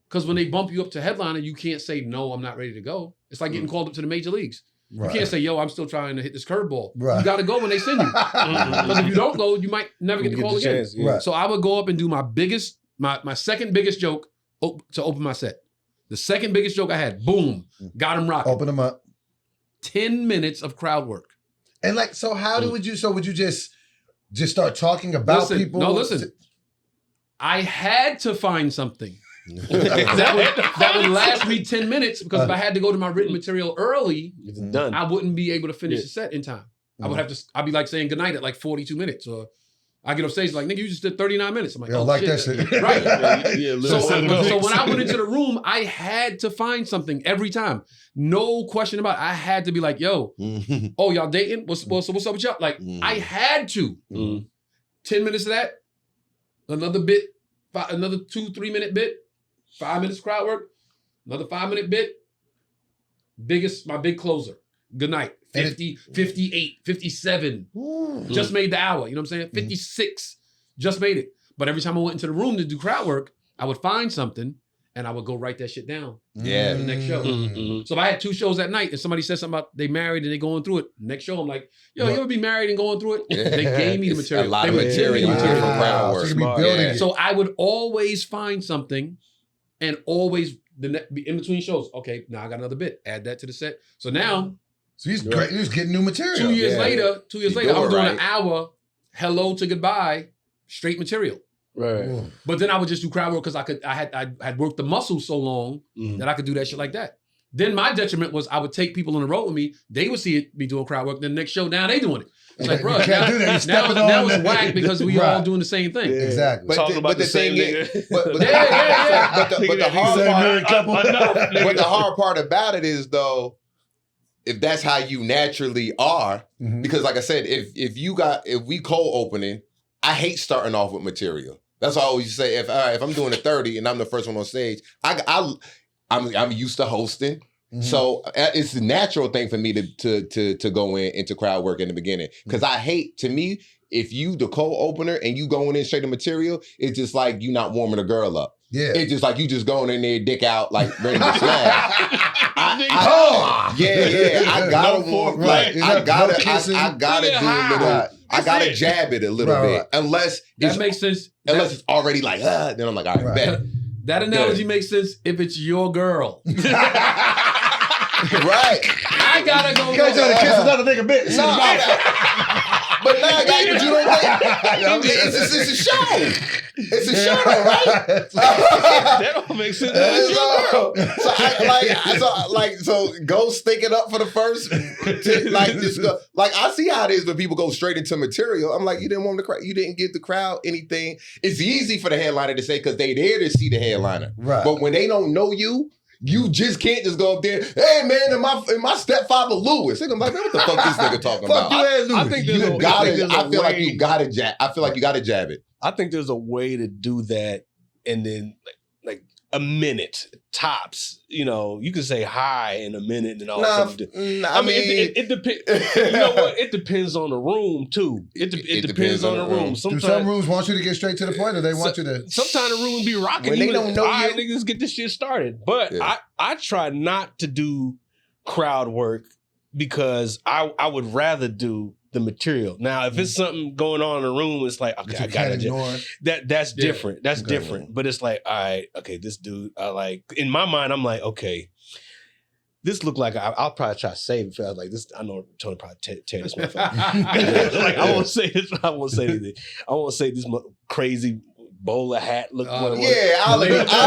Because when they bump you up to headliner, you can't say, no, I'm not ready to go. It's like getting called up to the major leagues. Right. You can't say, yo, I'm still trying to hit this curveball. Right. You got to go when they send you. Because if you don't go, you might never get the call again. Chance, yeah. Right. So I would go up and do my second biggest joke to open my set. The second biggest joke I had, boom, got him rocking. Open them up. 10 minutes of crowd work. And like, so would you just start talking about people? No, listen. I had to find something that would last me 10 minutes because if I had to go to my written material early, done. I wouldn't be able to finish the set in time. I'd be like saying goodnight at like 42 minutes or I get off stage like, nigga, you just did 39 minutes. I'm like, oh, like shit. That shit. Right. So when I went into the room, I had to find something every time. No question about it. I had to be like, yo, oh, y'all dating? What's up with y'all? Like, I had to. 10 minutes of that, another bit, another 2-3 minute bit, 5 minutes crowd work, another 5 minute bit, my big closer. Good night. 50, 58, 57. Just made the hour. You know what I'm saying? 56. Just made it. But every time I went into the room to do crowd work, I would find something and I would go write that shit down. Yeah. For the next show. So if I had 2 shows that night and somebody said something about they married and they going through it, next show I'm like, yo, you ever be married and going through it? They gave me the material. A lot of material for crowd work. So I would always find something and always be in between shows. Okay, now I got another bit. Add that to the set. So now... So he's great. He's getting new material. 2 years later, I'm doing an hour, hello to goodbye, straight material. Right. But then I would just do crowd work because I had worked the muscle so long that I could do that shit like that. Then my detriment was I would take people on the road with me. They would see me doing crowd work. Then the next show, now they doing it. It's like, bro, now it's whack because we all doing the same thing. Yeah. Exactly. But the thing is, but the hard part about it is though, if that's how you naturally are, because like I said, if we cold opening, I hate starting off with material. That's why I always say, if I'm doing a 30 and I'm the first one on stage, I'm used to hosting. So it's a natural thing for me to go into crowd work in the beginning. Because I hate, to me, if you the cold opener and you going in straight to material, it's just like you not warming a girl up. Yeah. It's just like you just going in there, dick out, like ready to smash. I gotta warm, like I gotta do a little. I gotta jab it a little bit, unless that makes sense. Unless it's already like, then I'm like, all right, bet. That analogy makes sense if it's your girl. Right. I gotta go. You gotta try to kiss another nigga bitch. No, but you don't think it's a show. It's a show, right? That don't make sense. So go stick it up for the first. Like I see how it is when people go straight into material. I'm like, you didn't want the crowd. You didn't give the crowd anything. It's easy for the headliner to say because they there to see the headliner. Right. But when they don't know you. You just can't just go up there, hey man, and my stepfather Lewis. I'm like, man, what the fuck this nigga talking about? I think there's I feel like you gotta jab it. I think there's a way to do that, and then like a minute tops. You know, you can say hi in a minute and all that stuff. I mean, it depends. You know what? It depends on the room too. It depends on the room. Sometimes, do some rooms want you to get straight to the point, or they want you to? Sometimes the room be rocking. When they don't know you, niggas get this shit started. But I try not to do crowd work because I would rather do the material. Now, if it's something going on in the room, it's like, okay, I gotta ignore that's different. That's different. But it's like, all right, okay, this dude, in my mind, I'm like, okay, this look like I'll probably try to save it. I was like, this, I know Tony probably tear this motherfucker. Like, I won't say this. I won't say anything. I won't say this crazy bowler hat look. I'll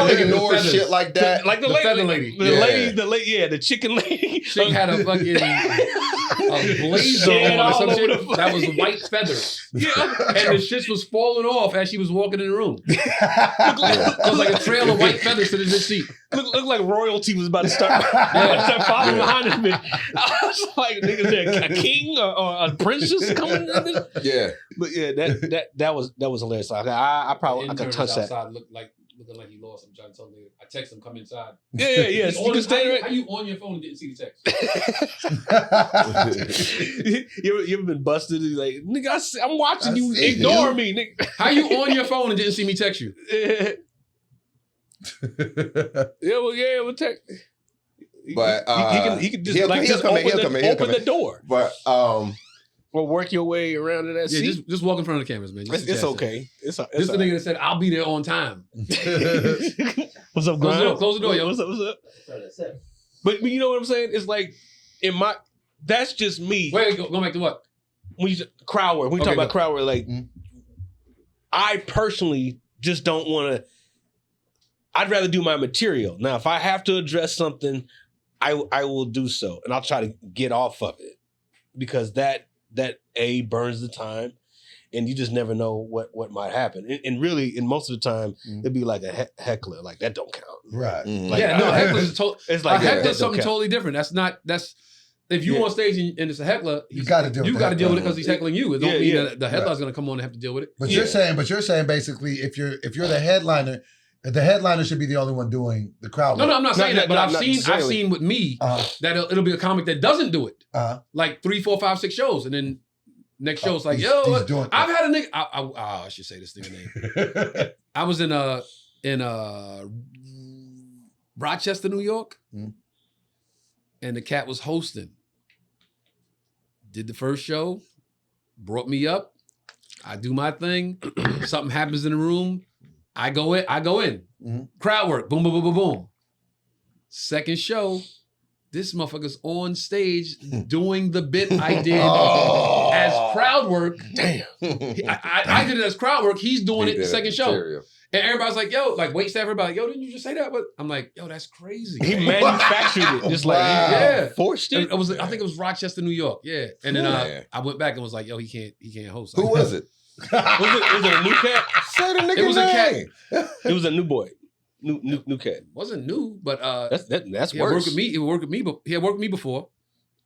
ignore shit like that. Like the feather lady. The lady, the chicken lady. She had a fucking blazer on or some shit that was white feathers. Yeah. And the shit was falling off as she was walking in the room. It was like a trail of white feathers to this seat. Looked like royalty was about to start following behind this bitch. I was like, niggas, there a king or a princess coming in this? Yeah. But yeah, that was hilarious. So I probably I could touch that. Looking like he lost. I'm trying to tell him. I text him, come inside. Yeah. You can stay right. How you on your phone and didn't see the text? you ever been busted? Like, nigga, I'm watching you. Ignore me, nigga. How you on your phone and didn't see me text you? We'll text. But he can just open the door. But or work your way around to that seat. Just walk in front of the cameras, man. It's okay. It's this is the nigga that said, I'll be there on time. What's up, Grind? Close the door, yo. What's up? But you know what I'm saying? It's like, that's just me. Wait, go back to what? When you crowd work. When you talk about crowd work, like, I personally just don't want to, I'd rather do my material. Now, if I have to address something, I will do so. And I'll try to get off of it. Because that burns the time, and you just never know what might happen. And really, in most of the time, it'd be like a heckler, like that don't count, right? Like, heckler's it's like heckler's something totally different. That's if you on stage and it's a heckler, you got to deal with it because he's heckling you. It don't mean that the headliner's going to come on and have to deal with it. But you're saying basically, if you're the headliner. The headliner should be the only one doing the crowd work. No, I'm not saying that, but I've seen with me that it'll be a comic that doesn't do it. Like 3, 4, 5, 6 shows, and then next show's like, I've had a nigga. I should say this nigga name. I was in Rochester, New York, and the cat was hosting. Did the first show, brought me up. I do my thing. Something happens in the room. I go in. Mm-hmm. Crowd work. Boom, boom, boom, boom, boom. Second show, this motherfucker's on stage doing the bit I did as crowd work. Damn. I did it as crowd work. He's doing it the second show. Material. And everybody's like, yo, like wait staff, everybody like, yo, didn't you just say that? But I'm like, yo, that's crazy. He manufactured it. Just like, yeah. Forced it. It was, I think it was Rochester, New York. Yeah. And then I went back and was like, yo, he can't host. Who was it? Was it a new cat? Say the nigga It was a cat. name. It was a new boy. New cat. Wasn't new, but That's he had worse. worked with me. He worked with me, but he had worked with me before.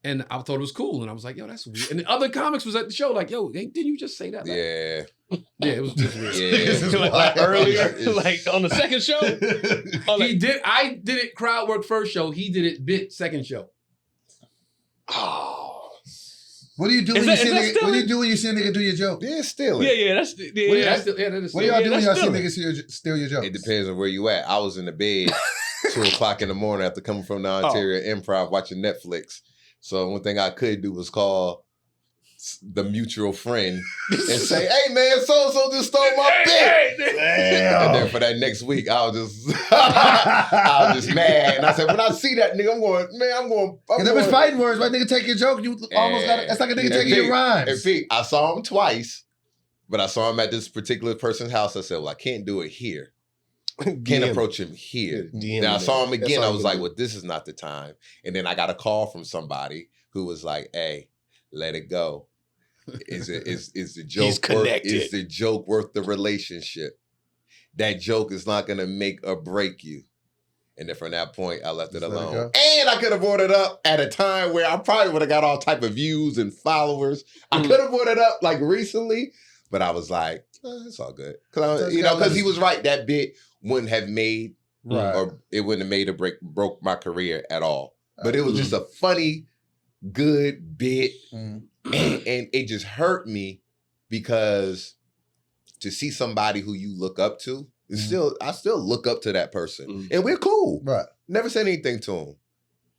And I thought it was cool. And I was like, yo, that's weird. And the other comics was at the show, like, yo, didn't you just say that? Like, Yeah. it was just weird. Yeah. like earlier, like on the second show. I did it crowd work first show. He did it bit second show. Oh. What do you do when you see a nigga? What do you do when you see a nigga do your joke? Yeah, steal it. Yeah, that's That is What do y'all do when y'all see still niggas steal your jokes? It depends on where you at. I was in the bed 2 o'clock in the morning after coming from the Ontario Improv watching Netflix. So one thing I could do was call the mutual friend and say, "Hey man, so just stole my bit." And then for that next week, I was just mad. And I said, when I see that nigga, I'm going. Because them is fighting words, right? Nigga take your joke, you almost got it. That's like a nigga taking your rhymes. And Pete, I saw him twice, but I saw him at this particular person's house. I said, well, I can't do it here. Can't approach him here. Now I saw him again. I was like, well, this is not the time. And then I got a call from somebody who was like, hey, let it go. Is the joke worth the relationship? That joke is not gonna make or break you. And then from that point, I left it alone. And I could have brought it up at a time where I probably would have got all type of views and followers. I could have brought it up like recently, but I was like, it's all good. Because he was right. That bit wouldn't have made, or it wouldn't have made or broke my career at all. But it was just a funny, good bit. And it just hurt me because to see somebody who you look up to, I still look up to that person. And we're cool. Right. Never said anything to him.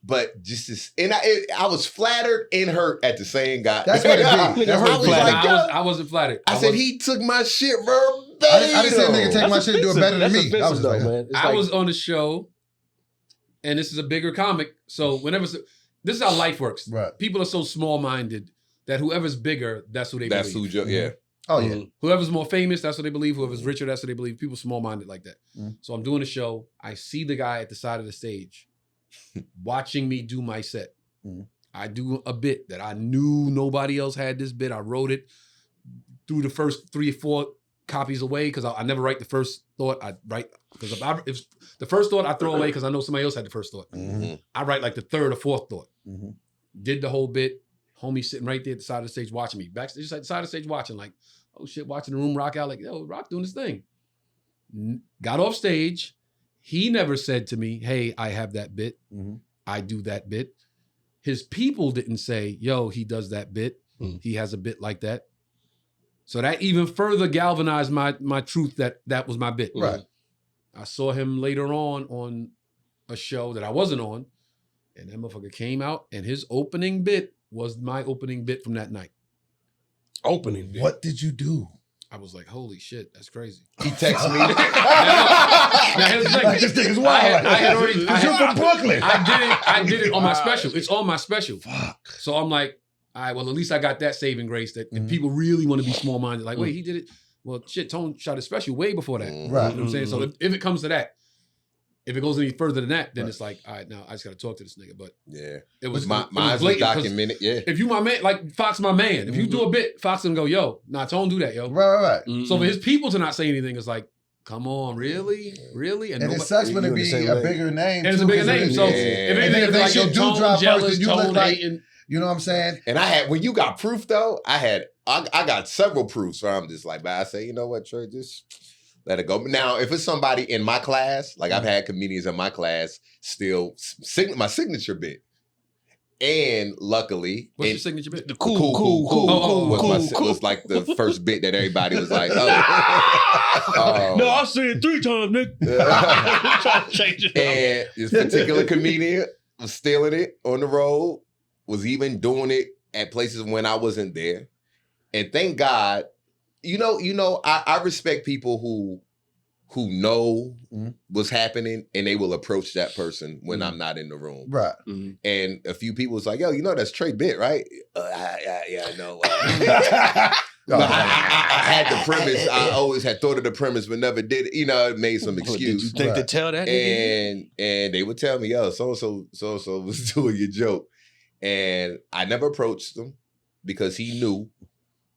But just this, and I was flattered and hurt at the same guy. That's what it be. I wasn't flattered. I said he took my shit verbatim. I didn't say nigga take my shit and do it better than me. I was on the show, and this is a bigger comic. So this is how life works. Right. People are so small-minded that whoever's bigger, that's who they believe. That's who, yeah. Oh, yeah. Whoever's more famous, that's what they believe. Whoever's richer, that's what they believe. People small-minded like that. So I'm doing a show. I see the guy at the side of the stage watching me do my set. I do a bit that I knew nobody else had this bit. I wrote it, threw the first 3 or 4 copies away because I never write the first thought. I write, because if the first thought I throw away because I know somebody else had the first thought. I write like the 3rd or 4th thought. Did the whole bit. Homie sitting right there at the side of the stage watching me. Backstage, just at the side of the stage watching, like, oh shit, watching the room rock out, like, yo, Rock doing his thing. Got off stage. He never said to me, hey, I have that bit. I do that bit. His people didn't say, yo, he does that bit. He has a bit like that. So that even further galvanized my truth that was my bit. Right. I saw him later on a show that I wasn't on, and that motherfucker came out, and his opening bit was my opening bit from that night. Opening bit? What did you do? I was like, holy shit, that's crazy. He texted me. Like, this thing is wild. You're from Brooklyn. I did it on my special. It's on my special. Fuck. So I'm like, all right, well, at least I got that saving grace that if people really want to be small-minded, like, wait, he did it. Well, shit, Tone shot his special way before that. Right. You know what I'm saying? So if it comes to that, if it goes any further than that, then it's like, all right, now I just got to talk to this nigga. But yeah, it was mine was documented. Yeah, if you my man, like Fox, my man. If you do a bit, Fox gonna go, yo, nah, Tone do that, yo. Right. So for his people to not say anything is like, come on, really? And it sucks when it be a bigger name. And it's a bigger name. So if anything, it's like, yo, Tone jealous, Tone hating. You know what I'm saying? And when you got proof though, I got several proofs where I'm just like, but I say, you know what, Trey, just let it go. Now, if it's somebody in my class, like I've had comedians in my class still my signature bit. And luckily, what's your signature bit? The cool was like the first bit that everybody was like, no, I said it 3 times, nigga. Trying to change it. And this particular comedian was stealing it on the road, was even doing it at places when I wasn't there. And thank God, I respect people who who know what's happening, and they will approach that person when I'm not in the room. Right. And a few people was like, yo, you know that's Trey Bit, right? Yeah, I know. But I had the premise. I always had thought of the premise, but never did it. You know, it made some excuse. Did you think to tell that? And they would tell me, yo, so-and-so was doing your joke. And I never approached him because he knew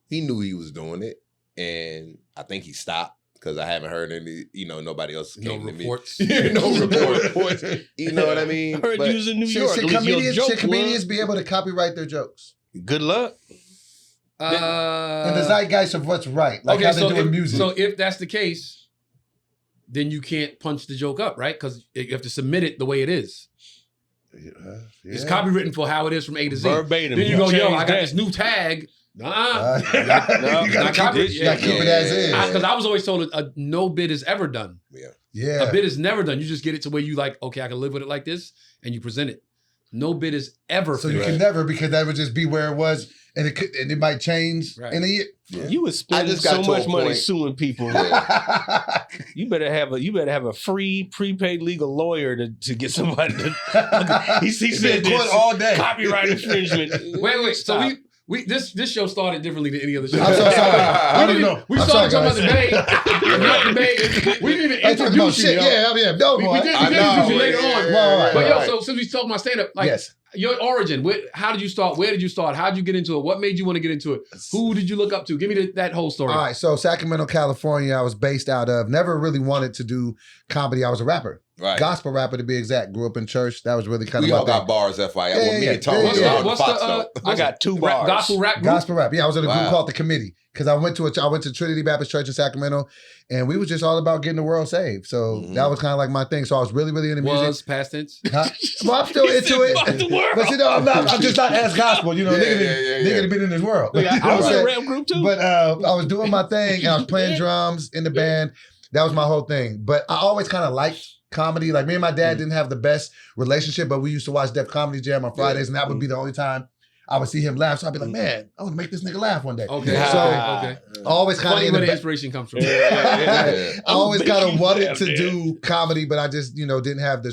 he was doing it. And I think he stopped because I haven't heard any, nobody else came to reports. Me. No reports. You know what I mean? I heard you was in New York. Should comedians be able to copyright their jokes? Good luck. In the zeitgeist of what's right. Like how they do in music. So if that's the case, then you can't punch the joke up, right? Because you have to submit it the way it is. Yeah. It's copywritten for how it is from A to Z. Verbatim. Then you go, yo, I got this new tag. You gotta keep it as is. Because I was always told no bid is ever done. Yeah. A bid is never done. You just get it to where you like, okay, I can live with it like this, and you present it. No bid is ever. So you can never, because that would just be where it was, and it might change in a year. Yeah. You would spend so much money suing people. You better have a free prepaid legal lawyer to get somebody to. He said this all day. Copyright infringement. Wait. So this show started differently than any other show. I'm so sorry. I don't know. We started talking about the Bay. Not the Bay. We didn't even introduce you. Yeah. No, we did introduce you later on. But so since we talk about stand-up, your origin, how did you start? Where did you start? How did you get into it? What made you want to get into it? Who did you look up to? Give me that whole story. All right, so Sacramento, California, I was based out of. Never really wanted to do comedy. I was a rapper. Right. Gospel rapper to be exact. Grew up in church. That was really kind of we my all thing. got bars, FYI. Well, me and Tone. I got 2 bars. Gospel rap. Gospel rap. Yeah, I was in a group called The Committee. Because I went to Trinity Baptist Church in Sacramento, and we was just all about getting the world saved. So that was kind of like my thing. So I was really, really into music. Was past tense? Huh? Well, I'm still into it. But I'm just not as gospel. Nigga been in this world. I was in a rap group too. But I was doing my thing, and I was playing drums in the band. That was my whole thing. But I always kind of liked comedy. Like me and my dad didn't have the best relationship, but we used to watch Def Comedy Jam on Fridays, and that would be the only time I would see him laugh. So I'd be like, man, I want to make this nigga laugh one day. Okay. So I always kind of where the inspiration comes from. I always kind of wanted to do comedy, but I just, didn't have the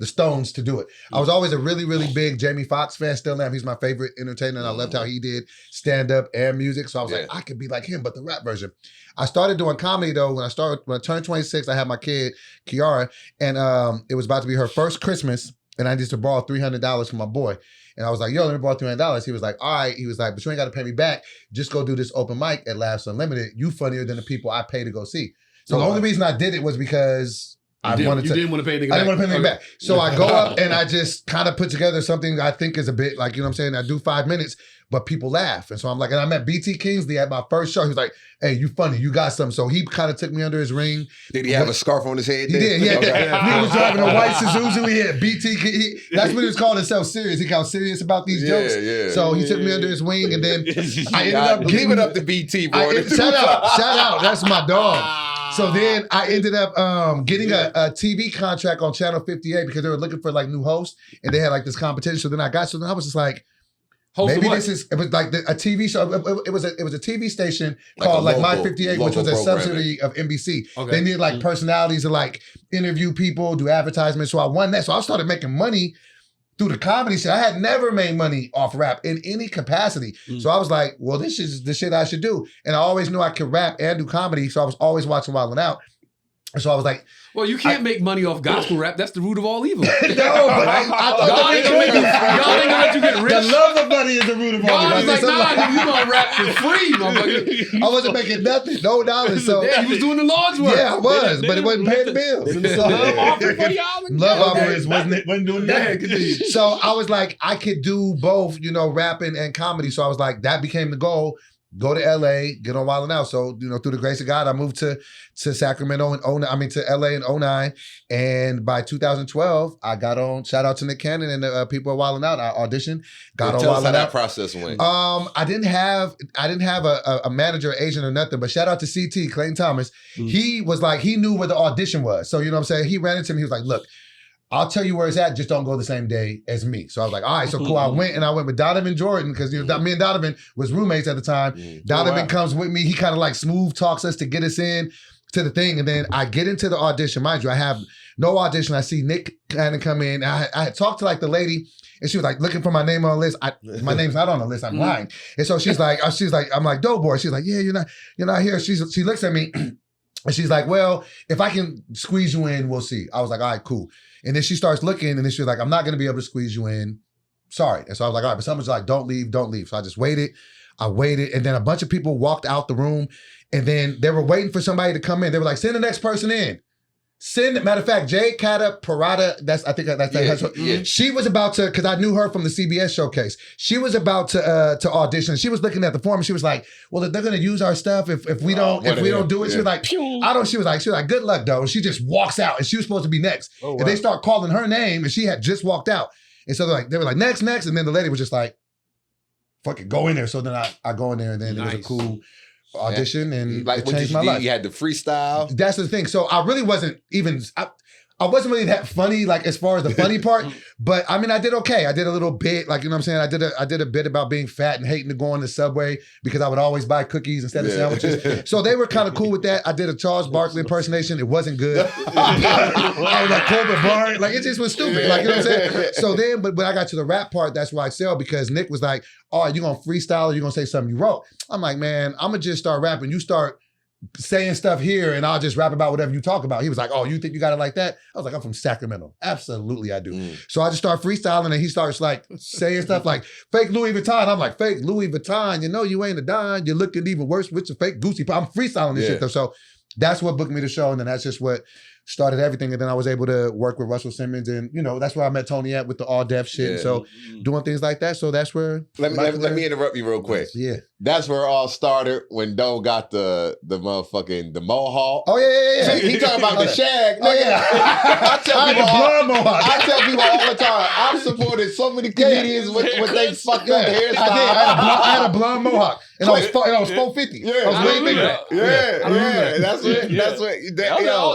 stones to do it. I was always a really, really big Jamie Foxx fan. Still am. He's my favorite entertainer, and I loved how he did stand-up and music. So I was like, I could be like him, but the rap version. I started doing comedy though when I turned 26. I had my kid Kiara, and it was about to be her first Christmas, and I used to borrow $300 from my boy. And I was like, yo, let me borrow $300. He was like, all right. He was like, but you ain't got to pay me back. Just go do this open mic at Laughs Unlimited. You funnier than the people I pay to go see. So the only reason I did it was because I didn't want to pay nigga back. I didn't want to pay nigga back. So I go up and I just kind of put together something I think is a bit like, what I'm saying? I do 5 minutes, but people laugh. And so I'm like, and I met BT Kingsley at my first show. He was like, hey, you funny, you got something. So he kind of took me under his ring. Did he have a scarf on his head? He did. He had he was driving a white Suzuki. He had BT. That's what he was calling himself serious. He got serious about these jokes. So he took me under his wing, and then I ended up giving it up to BT, boy. Shout out. That's my dog. So then I ended up getting a TV contract on Channel 58 because they were looking for like new hosts, and they had like this competition. So then I was just like, maybe it was like a TV show. It was a TV station called like My 58, which was a subsidiary of NBC. Okay. They needed like personalities to like interview people, do advertisements. So I won that. So I started making money through the comedy shit. I had never made money off rap in any capacity. So I was like, well, this is the shit I should do. And I always knew I could rap and do comedy. So I was always watching Wild 'N Out. And so I was like, well, you can't make money off gospel rap. That's the root of all evil. No, but I thought y'all ain't gonna let you get rich. The love of money is the root of all evil. I was like, nah, you gonna rap for free, motherfucker. I wasn't making nothing, no dollars. So yeah, you was doing the Lord's work. Yeah, I was, but it wasn't paying the bills. Love offerings wasn't doing that. So I was like, I could do both, rapping and comedy. So I was like, that became the goal. Go to LA, get on Wild 'N Out. So, through the grace of God, I moved to Sacramento to LA in 2009. And by 2012, I got on, shout out to Nick Cannon and the people at Wild 'N Out. I auditioned, got on Wild 'N Out. Tell us how that process went. I didn't have a manager, agent or nothing, but shout out to CT, Clayton Thomas. He was like, he knew where the audition was. So, you know what I'm saying? He ran into me, he was like, look, I'll tell you where it's at, just don't go the same day as me. So I was like, all right, so cool. I went with Donovan Jordan, because me and Donovan was roommates at the time. Donovan comes with me. He kind of like smooth talks us to get us in. to the thing, and then I get into the audition. Mind you, I have no audition. I see Nick kind of come in. I had talked to like the lady, and she was like looking for my name on the list. My name's not on the list. I'm lying. And so she's like, I'm like, Doboy. She's like, yeah, you're not here. She looks at me, and she's like, well, if I can squeeze you in, we'll see. I was like, all right, cool. And then she starts looking, and then she was like, I'm not gonna be able to squeeze you in. Sorry. And so I was like, all right, but someone's like, don't leave. So I just waited. I waited, and then a bunch of people walked out the room. And then they were waiting for somebody to come in. They were like, send the next person in. Matter of fact, Jay Cata Parada, she was about to, because I knew her from the CBS showcase. She was about to audition. She was looking at the form and she was like, well, they're gonna use our stuff if we don't do it. She was like, she was like, good luck though. And she just walks out and she was supposed to be next. Oh, wow. And they start calling her name and she had just walked out. And so they were like, next. And then the lady was just like, fuck it, go in there. So then I go in there and then it was a cool audition and like, it changed my life. You had the freestyle. That's the thing. So I really wasn't even, I wasn't really that funny, like as far as the funny part, but I mean, I did okay. I did a little bit, like, you know what I'm saying? I did a bit about being fat and hating to go on the subway because I would always buy cookies instead of sandwiches. So they were kind of cool with that. I did a Charles Barkley impersonation. It wasn't good. I was like Colbert Barn. Like, it just was stupid. Like, you know what I'm saying? So then, but when I got to the rap part, that's why I sell, because Nick was like, all right, you gonna freestyle or you gonna say something you wrote? I'm like, man, I'm gonna just start rapping. You start saying stuff here and I'll just rap about whatever you talk about. He was like, oh, you think you got it like that? I was like, I'm from Sacramento. Absolutely I do. So I just start freestyling and he starts like saying stuff like fake Louis Vuitton. I'm like, fake Louis Vuitton, you know you ain't a dime. You're looking even worse with your fake Gucci. I'm freestyling this shit though. So that's what booked me the show, and then that's just what started everything. And then I was able to work with Russell Simmons, and you know, that's where I met Tony at with the all deaf shit. And so doing things like that. So that's where let me interrupt you real quick. Yeah. That's where it all started when Doe got the motherfucking the mohawk. Oh yeah. He talking about the shag. Oh yeah. I tell people all the time, I've supported so many comedians with they fucked up hairstyle. I had a blonde mohawk. And I was 450. Yeah, I was way bigger. Yeah. That's what.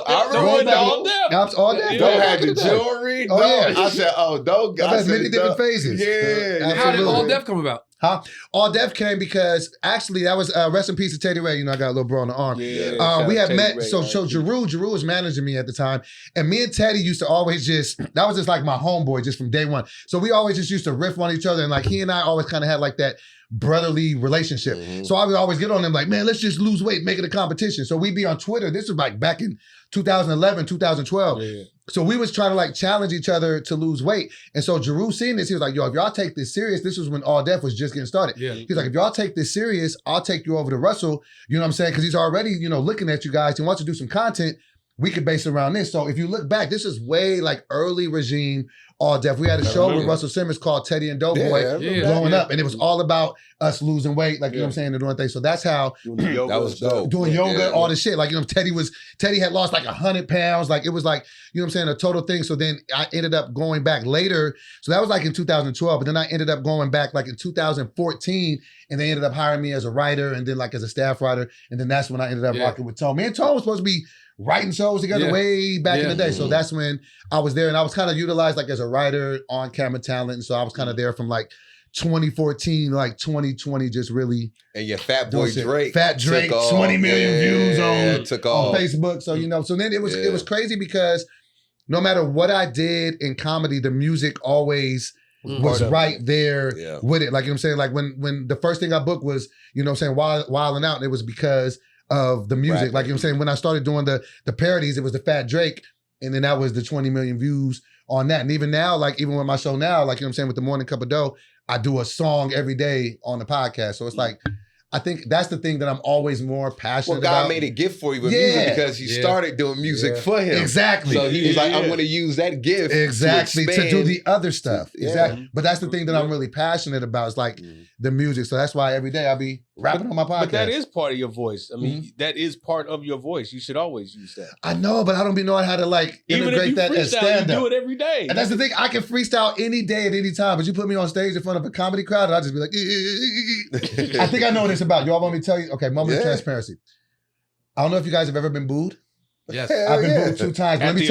I remember Doe. That's all that. Doe had the jewelry. Oh yeah. I said, Doe got many different phases. Yeah. How did All Def come about? All Def came because actually that was rest in peace to Teddy Ray. You know, I got a little bro on the arm. We had met. Ray, so Jeru was managing me at the time, and me and Teddy used to always that was just like my homeboy just from day one. So we always just used to riff on each other, and like he and I always kind of had like that brotherly relationship. So I would always get on him like, man, let's just lose weight, make it a competition. So we'd be on Twitter. This was like back in 2011, 2012. So we was trying to like challenge each other to lose weight. And so Jeru seen this, he was like, yo, if y'all take this serious, this was when All Def was just getting started. He's like, if y'all take this serious, I'll take you over to Russell. You know what I'm saying? Because he's already, you know, looking at you guys. He wants to do some content. We could base it around this. So if you look back, this is way like early regime All Def. We had a show with Russell Simmons called Teddy and Doboy blowing up. And it was all about us losing weight, like, you know what I'm saying, and doing things. So that's how that was dope. Doing yoga, all this shit. Like, you know, Teddy had lost like 100 pounds. Like, it was like, you know what I'm saying, a total thing. So then I ended up going back later. So that was like in 2012. But then I ended up going back like in 2014. And they ended up hiring me as a writer and then like as a staff writer. And then that's when I ended up rocking with Tone. Me and Tone was supposed to be writing shows together way back in the day. So that's when I was there, and I was kind of utilized like as a writer, on camera talent. And so I was kind of there from like 2014, like 2020, just really. And your Fat Drake, 20 million views on Facebook. So, you know, so then it was crazy because no matter what I did in comedy, the music always was right there with it. Like, you know what I'm saying? Like when the first thing I booked was, you know what I'm saying, Wildin' Out, and it was because of the music. Like, you know what I'm saying? When I started doing the parodies, it was the Fat Drake, and then that was the 20 million views on that. And even now, like, even with my show now, like, you know what I'm saying, with the Morning Cup of Dough, I do a song every day on the podcast. So it's like, I think that's the thing that I'm always more passionate about. Well, God made a gift for you with music because you started doing music for him. Exactly. So he was like, I'm going to use that gift to do the other stuff. Exactly. But that's the thing that I'm really passionate about is like the music. So that's why every day I'll be rapping on my podcast. But that is part of your voice. I mean, that is part of your voice. You should always use that. I know, but I don't be knowing how to like integrate that as stand-up. You do it every day. And that's the thing. I can freestyle any day at any time, but you put me on stage in front of a comedy crowd and I'll just be like, I think I know what it's about. Y'all want me to tell you? Okay, moment of transparency. I don't know if you guys have ever been booed. Yes. I've been booed 2 times. Let me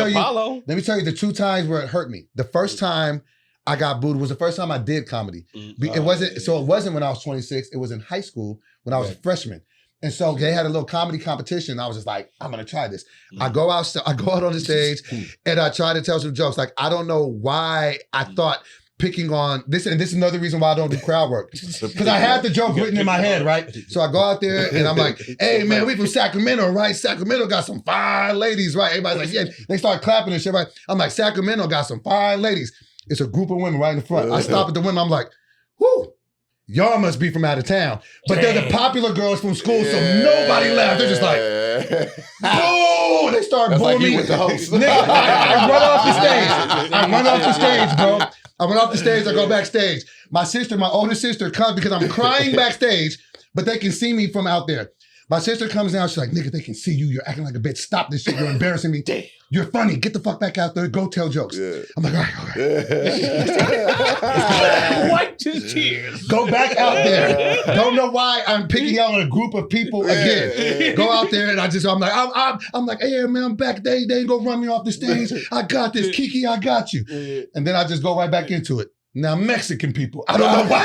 tell you the 2 times where it hurt me. The first time I got booed was the first time I did comedy. It wasn't when I was 26. It was in high school when I was a freshman. And so they had a little comedy competition. I was just like, I'm gonna try this. I go out on the stage and I try to tell some jokes. Like, I don't know why I thought picking on this, and this is another reason why I don't do crowd work. Because I had the joke written in my head, right? So I go out there and I'm like, hey man, we from Sacramento, right? Sacramento got some fine ladies, right? Everybody's like, yeah. They start clapping and shit, right? I'm like, Sacramento got some fine ladies. It's a group of women right in the front. I stop at the women, I'm like, whoo. Y'all must be from out of town. But they're the popular girls from school, so nobody laughed. They're just like, boo! They start booing me. With the host. Nigga, I run off the stage. I run off the stage, bro. I run off the stage, I go backstage. My older sister comes because I'm crying backstage, but they can see me from out there. My sister comes down, she's like, nigga, they can see you. You're acting like a bitch. Stop this shit. You're embarrassing me. Damn. You're funny. Get the fuck back out there. Go tell jokes. Yeah. I'm like, all right. Wipe his tears. Go back out there. Don't know why I'm picking out a group of people again. Go out there and I'm like, hey man, I'm back. They ain't gonna run me off the stage. I got this. Kiki, I got you. And then I just go right back into it. Now, Mexican people, I don't know why.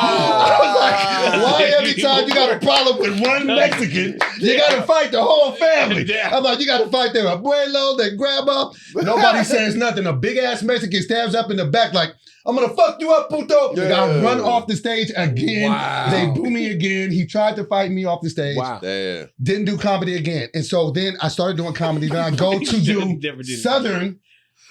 I was like, why every time you got a problem with one Mexican, you got to fight the whole family? I'm like, you got to fight their abuelo, their grandma. Nobody says nothing. A big-ass Mexican stabs up in the back like, I'm going to fuck you up, puto. Yeah. I run off the stage again. Wow. They boo me again. He tried to fight me off the stage. Wow. Damn. Didn't do comedy again. And so then I started doing comedy. Then I go to do Southern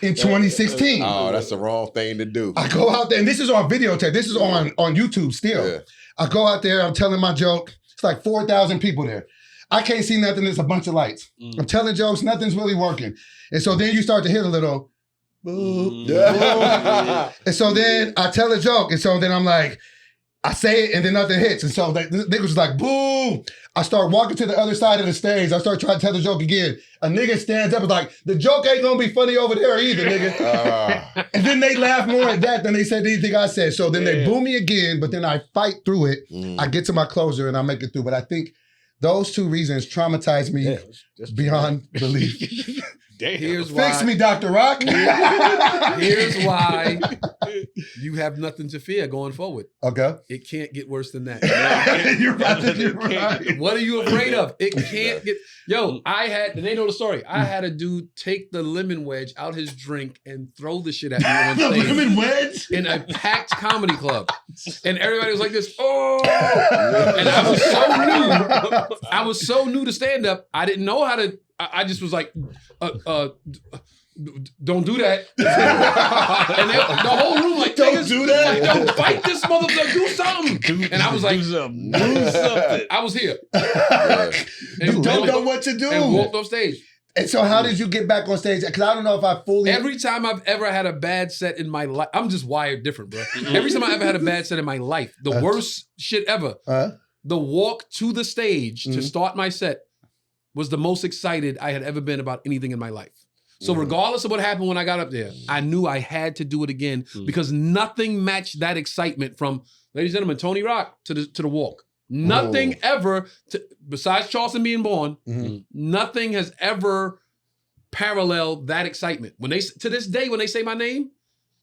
in 2016. Oh, that's the wrong thing to do. I go out there, and this is on videotape. This is on YouTube still. Yeah. I go out there, I'm telling my joke. It's like 4,000 people there. I can't see nothing. There's a bunch of lights. I'm telling jokes. Nothing's really working. And so then you start to hit a little, boop, boop. And so then I tell a joke. And so then I'm like, I say it and then nothing hits. And so the nigga was like, boo. I start walking to the other side of the stage. I start trying to tell the joke again. A nigga stands up and like, the joke ain't gonna be funny over there either, nigga. And then they laugh more at that than they said anything I said. So then they boo me again, but then I fight through it. I get to my closer and I make it through. But I think those two reasons traumatized me beyond belief. Here's why. Fix me, Dr. Rock. Here's why you have nothing to fear going forward. Okay. It can't get worse than that. You're right. What are you afraid of? It can't get... Yo, they know the story. I had a dude take the lemon wedge out his drink and throw the shit at me on stage. The lemon wedge? In a packed comedy club. And everybody was like this, oh! And I was so new to stand up, I didn't know how to... I just was like, don't do that. And the whole room like, don't do that. Like, don't fight this motherfucker. Do something. And I was like, do something. I was here. You don't know what to do. And walked off stage. And so how did you get back on stage? Because I don't know if I fully... Every time I've ever had a bad set in my life, I'm just wired different, bro. Every time I ever had a bad set in my life, the worst shit ever, the walk to the stage to start my set was the most excited I had ever been about anything in my life. So regardless of what happened when I got up there, I knew I had to do it again because nothing matched that excitement from, ladies and gentlemen, Tony Rock to the walk. Nothing ever, besides Charleston being born, nothing has ever paralleled that excitement. To this day, when they say my name,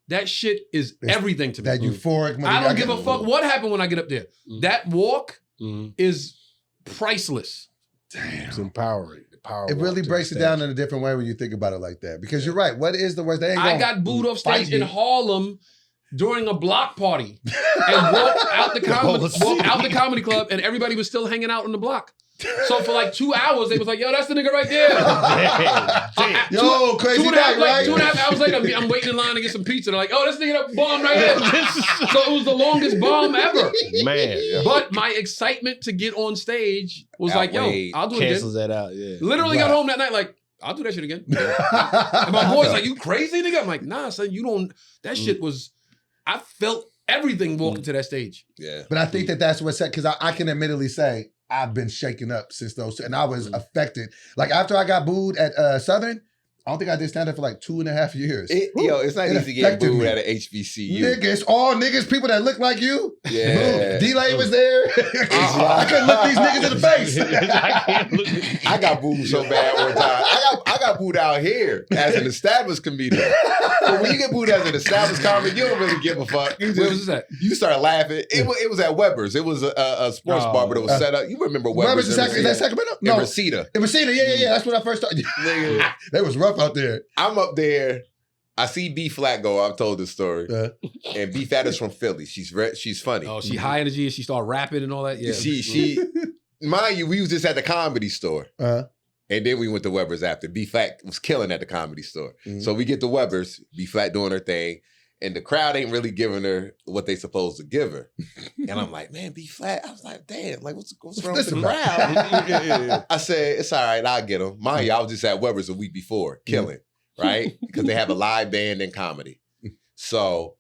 that shit is everything to me. That euphoric. I don't give a fuck what happened when I get up there. That walk is priceless. Damn. It's empowering. It really breaks it down in a different way when you think about it like that. Because you're right. What is the worst? I got booed off stage in Harlem during a block party and walked out the comedy club and everybody was still hanging out on the block. So for like 2 hours, they was like, yo, that's the nigga right there. Crazy night, right? 2.5 hours later, I'm waiting in line to get some pizza. They're like, oh, that's the nigga that bombed right here. So it was the longest bomb ever. Man. But my excitement to get on stage was like, yo, I'll do it again. Cancels that out, yeah. Literally got home that night like, I'll do that shit again. And my boy's like, you crazy nigga? I'm like, nah, son, you don't, that shit was, I felt everything walking to that stage. Yeah. But I think that's what's said, because I can admittedly say, I've been shaken up since those, and I was affected. Like after I got booed at Southern, I don't think I did stand up for like 2.5 years. It's not easy to get booed at an HBCU. Nigga, it's all niggas, people that look like you. Yeah. D-Lay was there. I couldn't look these niggas in the face. I got booed so bad one time. I got booed out here as an established comedian. But when you get booed as an established comic, you don't really give a fuck. Where was that? You start laughing. It was at Weber's. It was a sports bar, but it was set up. You remember Weber's? Is that Sacramento? No. In Reseda. In Reseda, yeah. That's when I first started. Nigga. They was rough out there. I'm up there. I see B Flat go. I've told this story. And B Flat is from Philly. She's funny. Oh, she high energy and she started rapping and all that? Yeah. She mind you, we was just at the Comedy Store. And then we went to Weber's after. B Flat was killing at the Comedy Store. So we get to Weber's, B Flat doing her thing. And the crowd ain't really giving her what they supposed to give her. And I'm like, man, B Flat. I was like, damn, like what's wrong with the crowd? I said, it's all right, I'll get them. Mind you, I was just at Weber's a week before, killing, right? Because they have a live band and comedy. So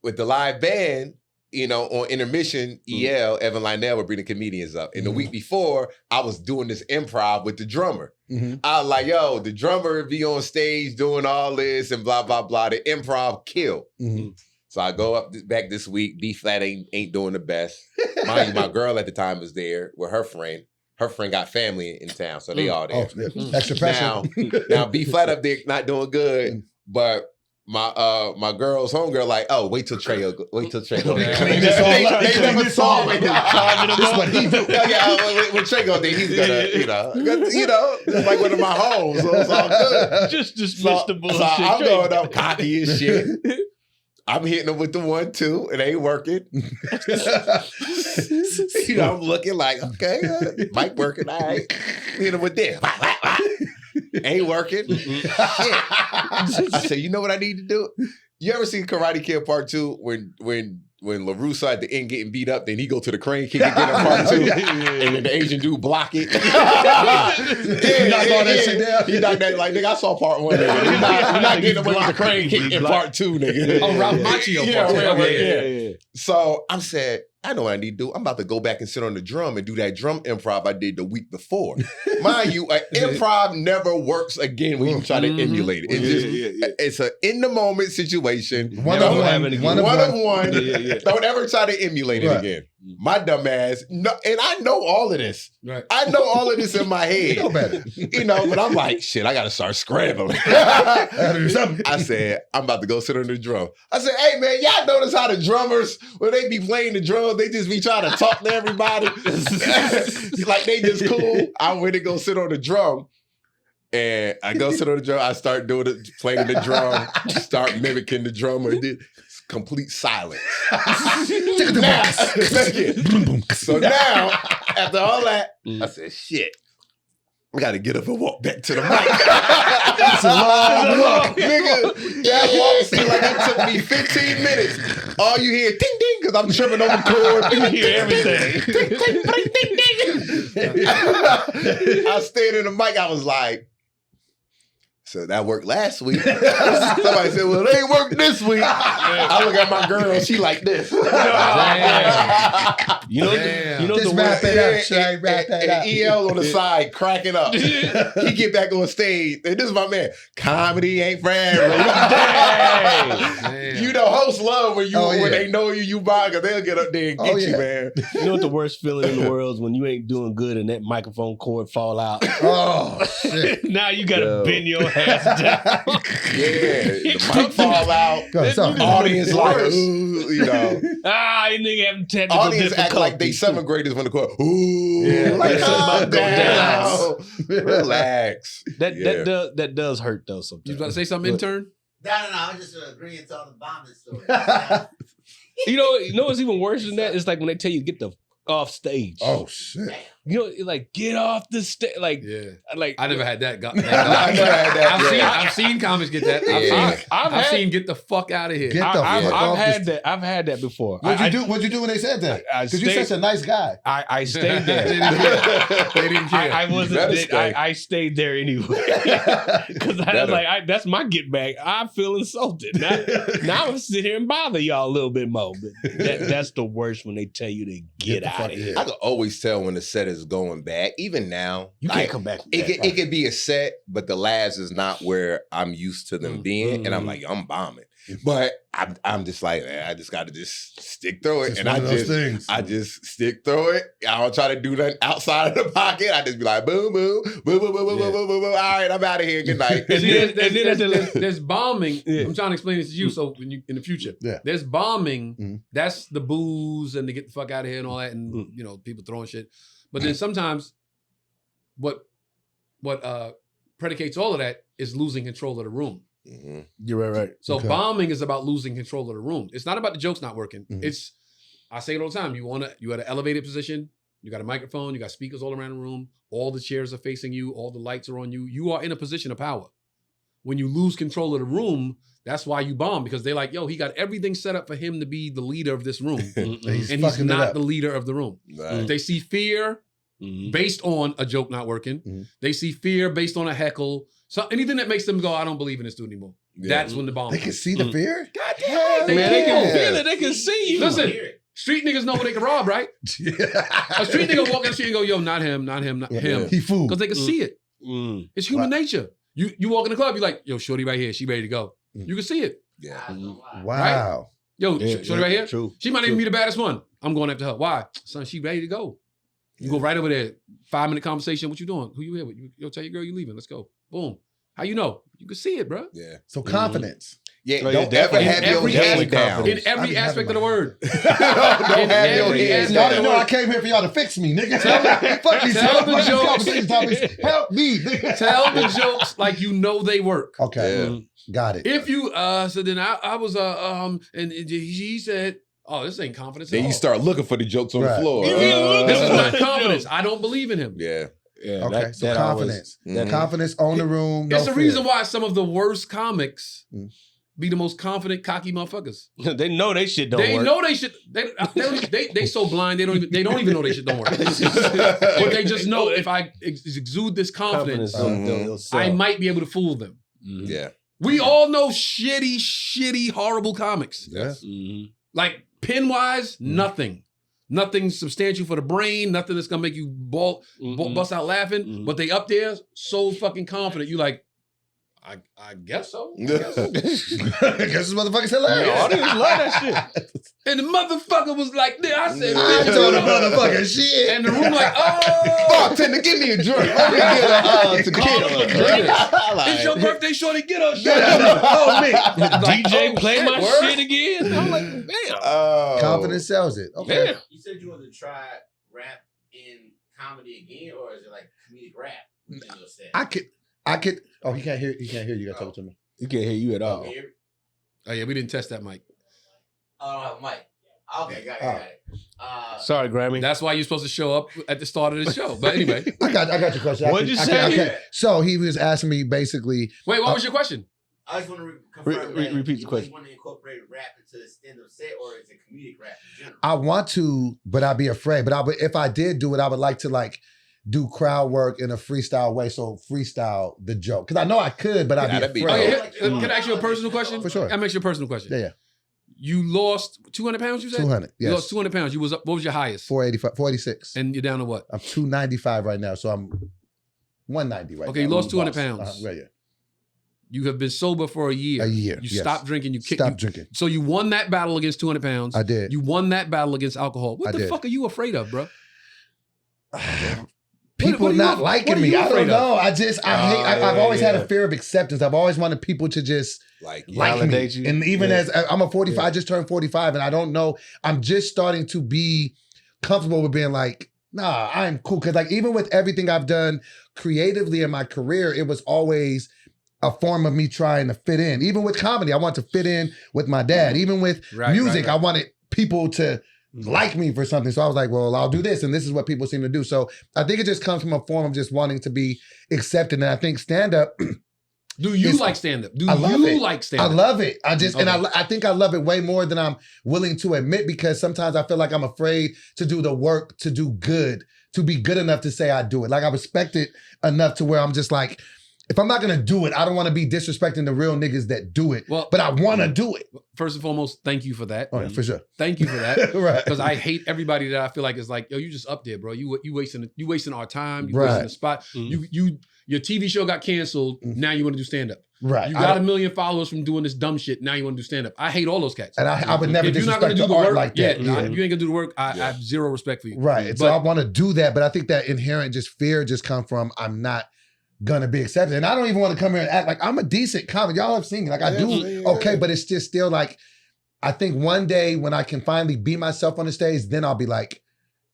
with the live band, you know, on intermission, Evan Lionel would bring the comedians up. And the week before, I was doing this improv with the drummer. I was like, yo, the drummer be on stage doing all this and blah, blah, blah. The improv killed. So I go up back this week. B Flat ain't doing the best. Mind you, my girl at the time was there with her friend. Her friend got family in town, so they all there. Extra pressure. Now B Flat up there not doing good, but my girl's homegirl like, oh, wait till Trey go. Wait till Trey go. They never saw me. This what he do. When Trey go there, he's gonna, you know, it's like one of my homes, so it's all good. Just dismiss the bullshit. So I'm going up cocky as shit. I'm hitting him with the 1-2. It ain't working. You know, I'm looking like, okay, mic working, all right. Hit him with this. Ain't working. Shit. I said, you know what I need to do? You ever seen Karate Kid Part 2 when LaRusso at the end getting beat up, then he go to the crane kick and get in Part 2, and then the Asian dude block it. He knocked all that shit down. He knocked that, like, nigga, I saw Part 1, nigga. You're not getting away with the crane kick in Part 2, nigga. Oh, Ralph Macchio Part 2. Yeah. So I said, I know what I need to do. I'm about to go back and sit on the drum and do that drum improv I did the week before. Mind you, an improv never works again when you try to emulate it. It's an in-the-moment situation. One of one. Don't ever try to emulate it again. My dumb ass, and I know all of this. Right. I know all of this in my head. You know better. You know, but I'm like, shit, I got to start scrambling. I said, I'm about to go sit on the drum. I said, hey, man, y'all notice how the drummers, when they be playing the drums, they just be trying to talk to everybody. Like they just cool. I went to go sit on the drum. And I go sit on the drum. I start doing it, playing the drum, start mimicking the drummer. Complete silence. So now, after all that, I said, shit. I gotta get up and walk back to the mic. That's a long walk. Nigga, that walk seemed like it took me 15 minutes. All you hear, ding, ding, because I'm tripping over chords. You hear everything. Ding, ding, ding, ding. I stayed in the mic. I was like, so that worked last week. Somebody said, well, it ain't worked this week. I look at my girl, she like this. You know just wrap it up, Trey. Wrap that up. EL on the side cracking up. He get back on stage, and this is my man. Comedy ain't for everyone. You know, hosts love when they know you buy, because they'll get up there and get you, man. You know what the worst feeling in the world is when you ain't doing good and that microphone cord fall out. Oh shit! Now you gotta bend your ass down. The mic fall out. Audience like, ooh, you know. You nigga having technical audience difficulties. act like they 7th graders when the court. Ooh, like calm down. Relax. That does hurt though sometimes. You was about to say something, intern? No, I'm just agreeing to all the bombing stories. You know what's even worse than that? It's like when they tell you to get the off stage. Oh shit! You know, like get off the stage. Like, I never had that. I never had that. I've seen comics get that. I've seen get the fuck out of here. I've had that before. What'd you do when they said that? Because you're such a nice guy. I stayed there. They didn't care. I stayed there anyway. Because I was like, that's my get back. I feel insulted. Now I'm gonna sit here and bother y'all a little bit more. But that's the worst when they tell you to get out of here. I can always tell when the set as going back. Even now, You can't come back. It could be a set, but the laughs is not where I'm used to them being, and I'm like, I'm bombing. But I'm just like, man, I just got to just stick through it, and I just stick through it. I don't try to do nothing outside of the pocket. I just be like, boom, boom, boom, boom, boom, boom, boom, boom, boom. All right, I'm out of here. Good night. There's bombing. I'm trying to explain this to you, so when you in the future, there's bombing. That's the booze and to get the fuck out of here and all that, and you know, people throwing shit. But then sometimes, what predicates all of that is losing control of the room. You're right. So bombing is about losing control of the room. It's not about the jokes not working. It's, I say it all the time. You at an elevated position. You got a microphone. You got speakers all around the room. All the chairs are facing you. All the lights are on you. You are in a position of power. When you lose control of the room, that's why you bomb, because they're like, yo, he got everything set up for him to be the leader of this room, and he's not the leader of the room. Right. They see fear based on a joke not working. They see fear based on a heckle. So anything that makes them go, I don't believe in this dude anymore. That's when the bomb. They can see the fear? God damn, they can feel it. They can see you. Listen, street niggas know what they can rob, right? A street nigga walk down the street and go, yo, not him, not him, not him. He fooled. Because they can see it. It's human nature. You walk in the club, you're like, yo, shorty right here, she ready to go. You can see it. Yeah. Wow. Right? Yo, shorty right here, true. She might even be the baddest one. I'm going after her. Why? Son, she ready to go. You go right over there, 5-minute conversation. What you doing? Who you here with? Yo, tell your girl you leaving. Let's go. Boom. How you know? You can see it, bro. Yeah. So confidence. Yeah, don't ever have your head down. In every aspect of the word. Don't have your head Y'all down. didn't know I came here for y'all to fix me, nigga. Tell the jokes. Help me. Tell the jokes like you know they work. Okay. Got it. If you, so then I was, and he said, oh, this ain't confidence at Then all. you start looking for the jokes on the floor. This is not confidence. I don't believe in him. Yeah. Yeah, okay, so confidence. Confidence, own the room. It's the reason why some of the worst comics be the most confident, cocky motherfuckers. They know they shit don't work. They know they shit. They so blind they don't even know they shit don't work. But they just know if I exude this confidence, I might be able to fool them. Yeah. We all know shitty, horrible comics. Yes. Like pen wise, nothing. Nothing substantial for the brain, nothing that's gonna make you bust out laughing. But they up there so fucking confident. You like, I guess so. I guess this motherfucker's hilarious. I didn't love that shit. And the motherfucker was like, I said, I told the motherfucker shit. And the room like, oh, bartender, give me a drink. Let me get a tequila. It's your birthday, shorty. Get us. Oh, me. DJ, play my shit again. I'm like, damn. Confidence sells it. Okay. You said you wanted to try rap in comedy again, or is it like comedic rap? I could. Oh, he can't hear. He can't hear you. Gotta talk to me. He can't hear you at all. Oh yeah, we didn't test that mic. Oh, mic. Okay, got it. Sorry, Grammy. That's why you're supposed to show up at the start of the show. But anyway, I got your question. What'd you say? Okay. So he was asking me basically. Wait, what was your question? I just want to confirm that repeat the question. You want to incorporate rap into the stand-up set, or is it comedic rap in general? I want to, but I'd be afraid. But if I did do it, I would like to do crowd work in a freestyle way. So freestyle the joke. Because I know I could, but I'd be afraid. Can I ask you a personal question? For sure. I'll make you a personal question. Yeah. You lost 200 pounds, you said? 200, yes. You lost 200 pounds. You was up, what was your highest? 486. And you're down to what? I'm 295 right now, so I'm 190 right now. Okay, you lost 200 pounds. Right, yeah. You have been sober for a year. You stopped drinking. You stopped drinking. So you won that battle against 200 pounds. I did. You won that battle against alcohol. What the fuck are you afraid of, bro? People not liking me. I don't know. I've always had a fear of acceptance. I've always wanted people to just like me. You. And even as I'm a 45, I just turned 45, and I don't know. I'm just starting to be comfortable with being like, nah, I'm cool. Because even with everything I've done creatively in my career, it was always a form of me trying to fit in. Even with comedy, I want to fit in with my dad. Even with music, I wanted people to like me for something. So I was like, well, I'll do this. And this is what people seem to do. So I think it just comes from a form of just wanting to be accepted. And I think stand-up... Do you like stand-up? Do you like stand-up? I love it. And I think I love it way more than I'm willing to admit, because sometimes I feel like I'm afraid to do the work, to do good, to be good enough to say I do it. Like I respect it enough to where I'm just like, if I'm not gonna do it, I don't want to be disrespecting the real niggas that do it. Well, but I want to do it. First and foremost, thank you for that. Oh yeah, for sure. Thank you for that. Right. Because I hate everybody that I feel like is like, yo, you just up there, bro. You wasting our time. You wasting the spot. Your TV show got canceled. Now you want to do stand up. Right. You got 1 million followers from doing this dumb shit. Now you want to do stand up. I hate all those cats. And I would never disrespect the art like that. You ain't gonna do the work. I have zero respect for you. Right. But, so I want to do that, but I think that inherent just fear just come from I'm not gonna be accepted. And I don't even want to come here and act like I'm a decent comic. Y'all have seen me. Like I do okay, but it's just still like, I think one day when I can finally be myself on the stage, then I'll be like,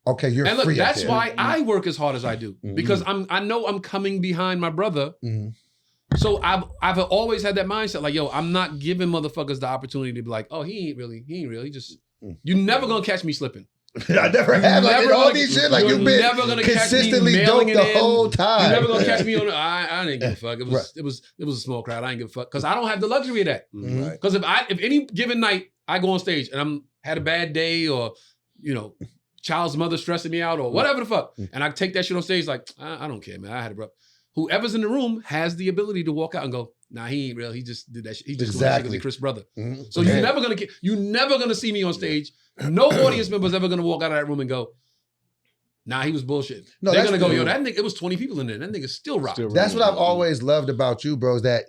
okay, you're and look, free. That's why I work as hard as I do. Because I know I'm coming behind my brother. So I've always had that mindset, like, yo, I'm not giving motherfuckers the opportunity to be like, oh, he ain't really just you're never gonna catch me slipping. I never have like in all these shit. Like you've been never gonna consistently dope the whole time. You're never gonna catch me on. I didn't give a fuck. It was a small crowd. I didn't give a fuck because I don't have the luxury of that. Because if any given night I go on stage and I'm had a bad day or child's mother stressing me out or whatever the fuck, and I take that shit on stage like I don't care, man. I had a rough. Whoever's in the room has the ability to walk out and go, nah, he ain't real. He just did that shit. He just doing that shit because he's Chris' brother. So you're never gonna see me on stage. No audience member's ever gonna walk out of that room and go, nah, he was bullshit. No, they're gonna go, yo, that nigga, it was 20 people in there. That nigga still rock. That's what I've always loved about you, bro, is that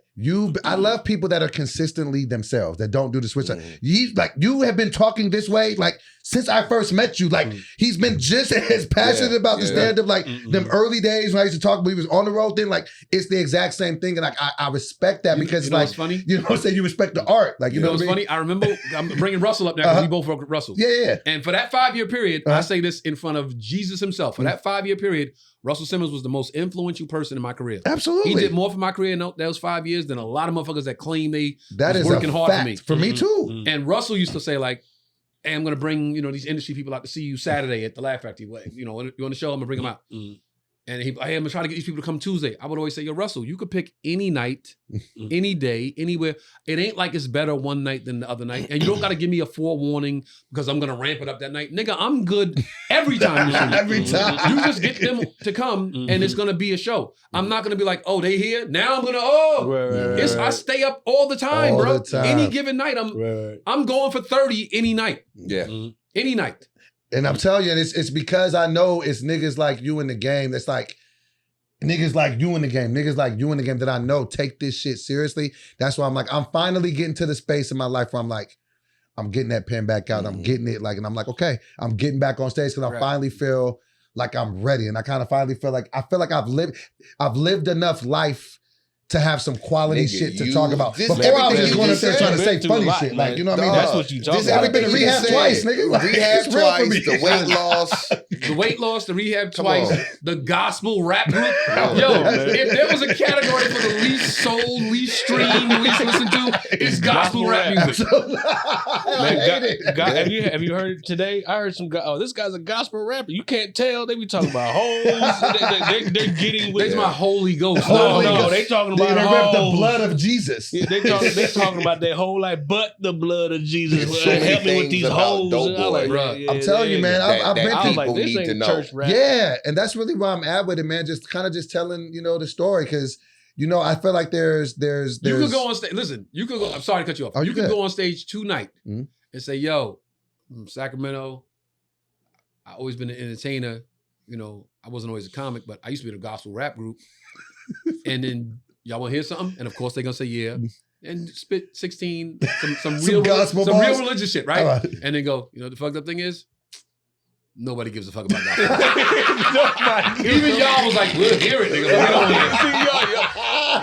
I love people that are consistently themselves, that don't do the switch. You have been talking this way, like, since I first met you. Like, he's been just as passionate about the stand-up, like, them early days when I used to talk, but he was on the road thing, like, it's the exact same thing. And, like, I respect that because, like, funny? You know what I'm saying? You respect the art. Like, you know what's funny? I remember, I'm bringing Russell up now because we both work with Russell. Yeah. And for that 5-year period, I say this in front of Jesus himself. For that 5-year period, Russell Simmons was the most influential person in my career. Absolutely. He did more for my career in those 5 years than a lot of motherfuckers that claim they was working hard for me. For me too. And Russell used to say like, hey, I'm going to bring, these industry people out to see you Saturday at the Laugh Factory. You on the show, I'm going to bring them out. And hey, I'm going to try to get these people to come Tuesday. I would always say, yo, Russell, you could pick any night, any day, anywhere. It ain't like it's better one night than the other night. And you don't got to give me a forewarning because I'm going to ramp it up that night. Nigga, I'm good every time you see me. Every time. You just get them to come and it's going to be a show. I'm not going to be like, oh, they here? Now I'm going to, I stay up all the time, all bro. The time. Any given night, I'm going for 30 any night. Yeah. Any night. And I'm telling you, it's because I know it's niggas like you in the game that's like, niggas like you in the game that I know take this shit seriously. That's why I'm like, I'm finally getting to the space in my life where I'm like, I'm getting that pen back out. I'm getting it like, and I'm like, okay, I'm getting back on stage because I finally feel like I'm ready. And I kind of finally feel like I've lived enough life to have some quality shit to talk about. Before I was just going up there trying to say funny shit. Like, you know what I mean? That's what you talking about. I've been to rehab twice, nigga. Like, rehab twice, the weight loss. The weight loss, the rehab twice, the gospel rap group. Yo, if there was a category for the least sold, least streamed, least listened to, it's gospel rap music. Have you heard today? I heard some guy, this guy's a gospel rapper. You can't tell. They be talking about hoes. They're getting with There's my Holy Ghost. No, they talking about the blood of Jesus. Yeah, they talking about their whole life, but the blood of Jesus. So help me with these hoes. Doboy. I'm telling you, man. I've been people like, this need ain't to know. Church rap. Yeah, and that's really where I'm at with it, man. Just kind of just telling, the story because, I feel like there's. You could go on stage. Listen, you could go. I'm sorry to cut you off. You could go on stage tonight and say, "Yo, I'm Sacramento. I always been an entertainer. I wasn't always a comic, but I used to be in a gospel rap group. And then y'all want to hear something? And of course they're gonna say yeah, and spit 16 some real religious shit, right? And then go, the fucked up thing is, nobody gives a fuck about gospel. Even y'all was like, we'll hear it, nigga. But we don't want to hear it.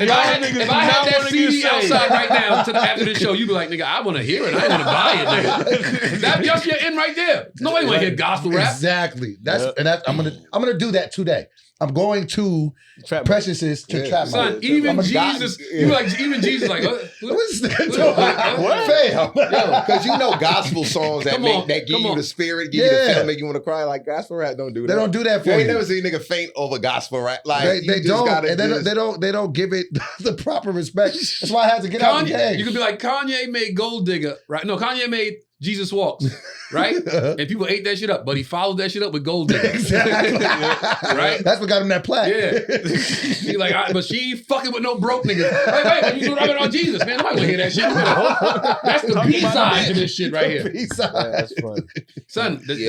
If I had that CD outside right now after this show, you'd be like, nigga, I want to hear it. I want to buy it, nigga. That's just your in right there. Nobody want to hear gospel rap. Exactly. I'm gonna do that today. I'm going to Precious's to trap. Son, even Jesus, even Jesus, like, what's this nigga doing? Fam. Because gospel songs that give you the spirit, give you the feel, make you want to cry. Like gospel rap don't do that. They don't do that for you. You ain't never seen a nigga faint over gospel rap. Like they don't, and they don't give it the proper respect. That's why I had to get out of the game. You could be like, Kanye made Gold Digger, right? No, Kanye made Jesus Walks, right? And people ate that shit up, but he followed that shit up with Gold Digger. Exactly. Right? That's what got him that plaque. Yeah. He like, but she ain't fucking with no broke niggas. Wait, you rub it on Jesus, man. Nobody wanna hear that shit. That's the B-side to this shit right here. B-side. Yeah, that's funny. Son, that's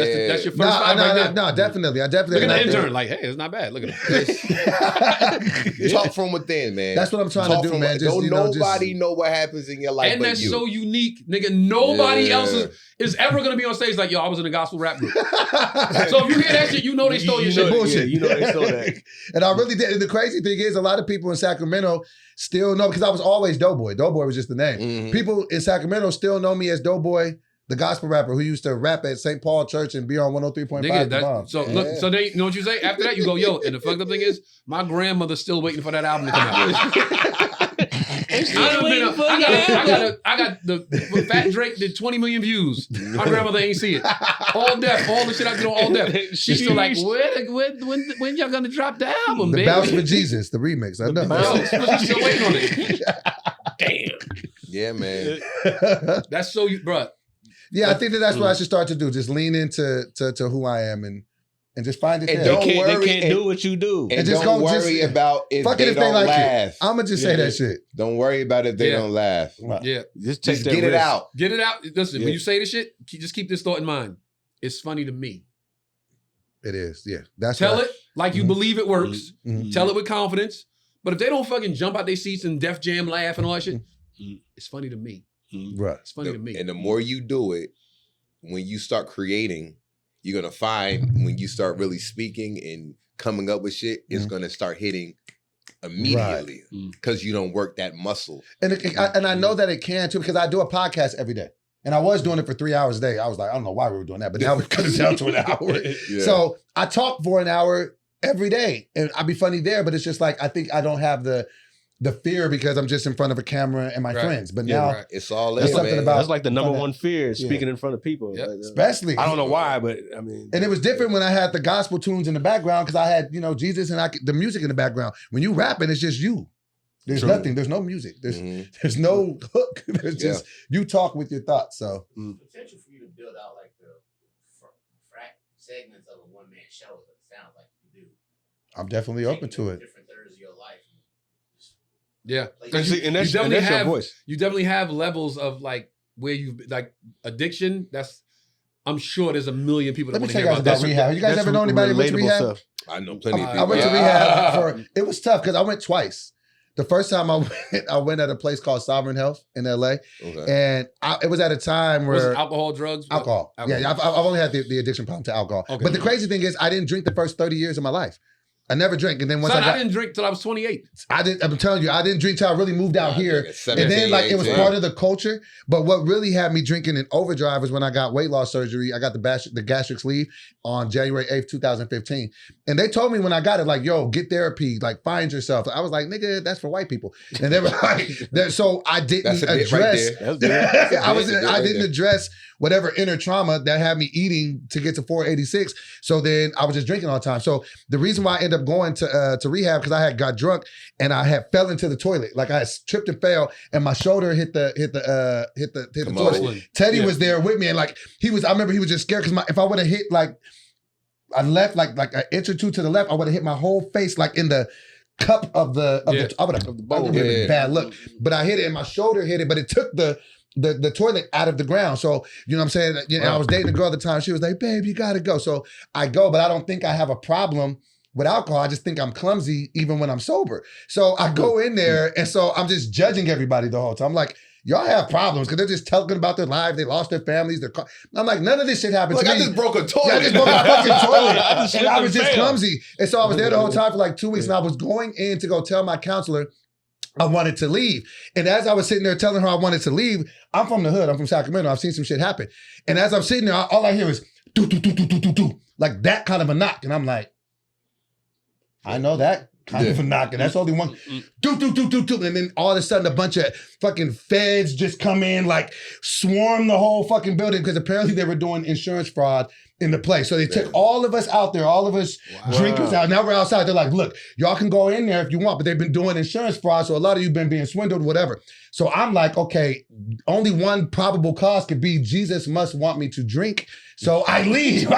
your first five right there. No, definitely. I definitely. Look at the intern, like, hey, it's not bad. Look at him. Talk from within, man. That's what I'm trying to do, man. Don't nobody know what happens in your life And but that's you. so unique, nigga. Nobody else is ever gonna be on stage like, yo, I was in a gospel rap group. So if you hear that shit, you know they stole your shit. Bullshit. Yeah, you know they stole that. And I really did. And the crazy thing is, a lot of people in Sacramento still know, because I was always Doughboy. Doughboy was just the name. Mm-hmm. People in Sacramento still know me as Doughboy, the gospel rapper who used to rap at St. Paul Church and be on 103.5. Nigga, so look, so they, you know what you say? After that, you go, yo, and the fucked up thing is, my grandmother's still waiting for that album to come out. I got the Fat Drake did 20 million views. My grandmother ain't see it. All deaf, all the shit I did on all deaf. She's still like, when y'all gonna drop the album, The baby? Bounce for Jesus, the remix. I know. She's still waiting on it. Damn. Yeah, man. That's so you, bruh. Yeah, I think that's what I should start to do. Just lean into to who I am and just find it And there. don't They worry. can't do what you do. And just don't go- worry just- about if Fuck it they if they don't like laugh. it. I'ma just say that shit. Don't worry about it if they Yeah. don't laugh. Yeah. Just take Just that get it risk. out. Get it out. Listen, Yeah. when you say this shit, just keep this thought in mind. It's funny to me. It is. Yeah. That's Tell right. it like you believe it works. Mhm. Tell it with confidence. But if they don't fucking jump out their seats and Def Jam laugh and all that shit, it's funny to me. Right. It's funny to me. And the more you do it, when you start creating, you're gonna find when you start really speaking and coming up with shit, it's gonna start hitting immediately because you don't work that muscle. And I know that it can too, because I do a podcast every day. And I was doing it for 3 hours a day. I was like, I don't know why we were doing that, but now we cut it down to an hour. Yeah. So I talk for an hour every day. And I'd be funny there, but it's just like, I think I don't have the fear because I'm just in front of a camera and my friends. But now, It's all There's in, something man. about- That's like the number one fear, speaking in front of people. Yep. Like, especially. I don't know why, but I mean. And it was different when I had the gospel tunes in the background because I had, Jesus and the music in the background. When you rapping, it's just you. There's nothing. There's no music. There's no hook. There's just you talk with your thoughts. So Potential for you to build out like the frac segments of a one-man show. It sounds like you do. I'm definitely open to it. Different thirds of your life. Yeah. And that's your voice. You definitely have levels of like where you like addiction. I'm sure there's a million people that Let me want to tell hear you guys about about that. rehab. You guys ever know anybody who went to relatable rehab? stuff. I know plenty of I people. went to rehab it was tough because I went twice. The first time I went at a place called Sovereign Health in LA. Okay. And it was at a time Was where it alcohol, drugs? alcohol. Yeah, I've only had the addiction problem to alcohol. Okay. But the crazy thing is I didn't drink the first 30 years of my life. I never drank. And then once Son, I I didn't drink till I was 28. I'm telling you, I didn't drink till I really moved out here. And then like it was part of the culture. But what really had me drinking in overdrive was when I got weight loss surgery. I got the gastric sleeve on January 8th, 2015. And they told me when I got it, like, yo, get therapy, like find yourself. I was like, nigga, that's for white people. And they were like, so I didn't address. I didn't address whatever inner trauma that had me eating to get to 486. So then I was just drinking all the time. So the reason why I ended up going to rehab because I had got drunk and I had fell into the toilet. Like I had tripped and fell and my shoulder hit the toilet. Teddy was there with me and like I remember he was just scared because if I would have hit like I left like an inch or two to the left, I would have hit my whole face like in the cup of the bowl. Bad look. But I hit it and my shoulder hit it, but it took the toilet out of the ground. So, you know what I'm saying? I was dating a girl at the time. She was like, babe, you got to go. So I go, but I don't think I have a problem with alcohol. I just think I'm clumsy even when I'm sober. So I go in there and so I'm just judging everybody the whole time. I'm like, y'all have problems because they're just talking about their lives. They lost their families. I'm like, none of this shit happened to me. I just broke a toilet. I just broke my fucking toilet. And I was just clumsy. And so I was there the whole time for like 2 weeks and I was going in to go tell my counselor I wanted to leave. And as I was sitting there telling her I wanted to leave, I'm from the hood. I'm from Sacramento. I've seen some shit happen. And as I'm sitting there, all I hear is do, do, do, do, do, do, do. Like that kind of a knock. And I'm like, I know that kind of a knock. And that's only one. Do, do, do, do, do. And then all of a sudden, a bunch of fucking feds just come in, like swarm the whole fucking building because apparently they were doing insurance fraud in the place. So they took all of us out there, all of us drinkers out. Now we're outside. They're like, look, y'all can go in there if you want, but they've been doing insurance fraud, so a lot of you been being swindled, whatever. So I'm like, okay, only one probable cause could be Jesus must want me to drink. So I leave.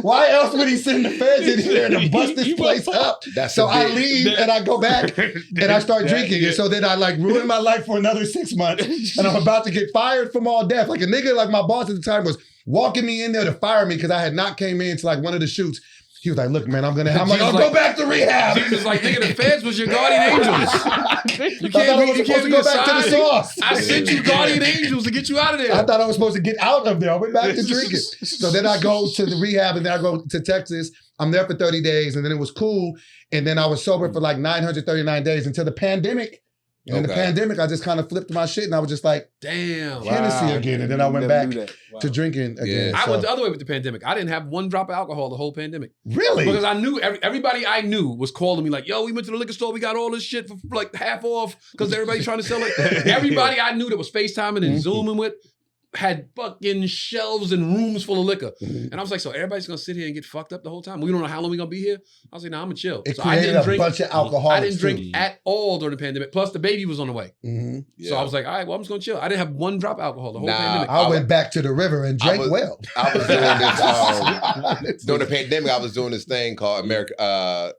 Why else would he send the feds in here to bust this place up? So I leave and I go back and I start drinking. And so then I like ruin my life for another 6 months. And I'm about to get fired from all death. Like a nigga, like my boss at the time was walking me in there to fire me because I had not came in to like one of the shoots. He was like, look, man, I'm like, I'll go back to rehab. Jesus was like, nigga, the feds was your guardian angels. You can't be go back to the sauce. I sent you guardian angels to get you out of there. I thought I was supposed to get out of there. I went back to drinking. So then I go to the rehab and then I go to Texas. I'm there for 30 days and then it was cool. And then I was sober for like 939 days until the pandemic. And in the pandemic, I just kind of flipped my shit and I was just like, damn, Hennessy again. And then I went back to drinking again. I went the other way with the pandemic. I didn't have one drop of alcohol the whole pandemic. Really? Because I knew everybody I knew was calling me like, yo, we went to the liquor store. We got all this shit for like half off because everybody's trying to sell it. Everybody I knew that was FaceTiming and Zooming with had fucking shelves and rooms full of liquor. And I was like, so everybody's gonna sit here and get fucked up the whole time? We don't know how long we're gonna be here. I was like, nah, I'm gonna chill. It created a bunch of alcohol. I didn't drink at all during the pandemic. Plus the baby was on the way. So I was like, all right, well, I'm just gonna chill. I didn't have one drop of alcohol the whole pandemic. I went back to the river and drank well. I was doing this during the pandemic. I was doing this thing called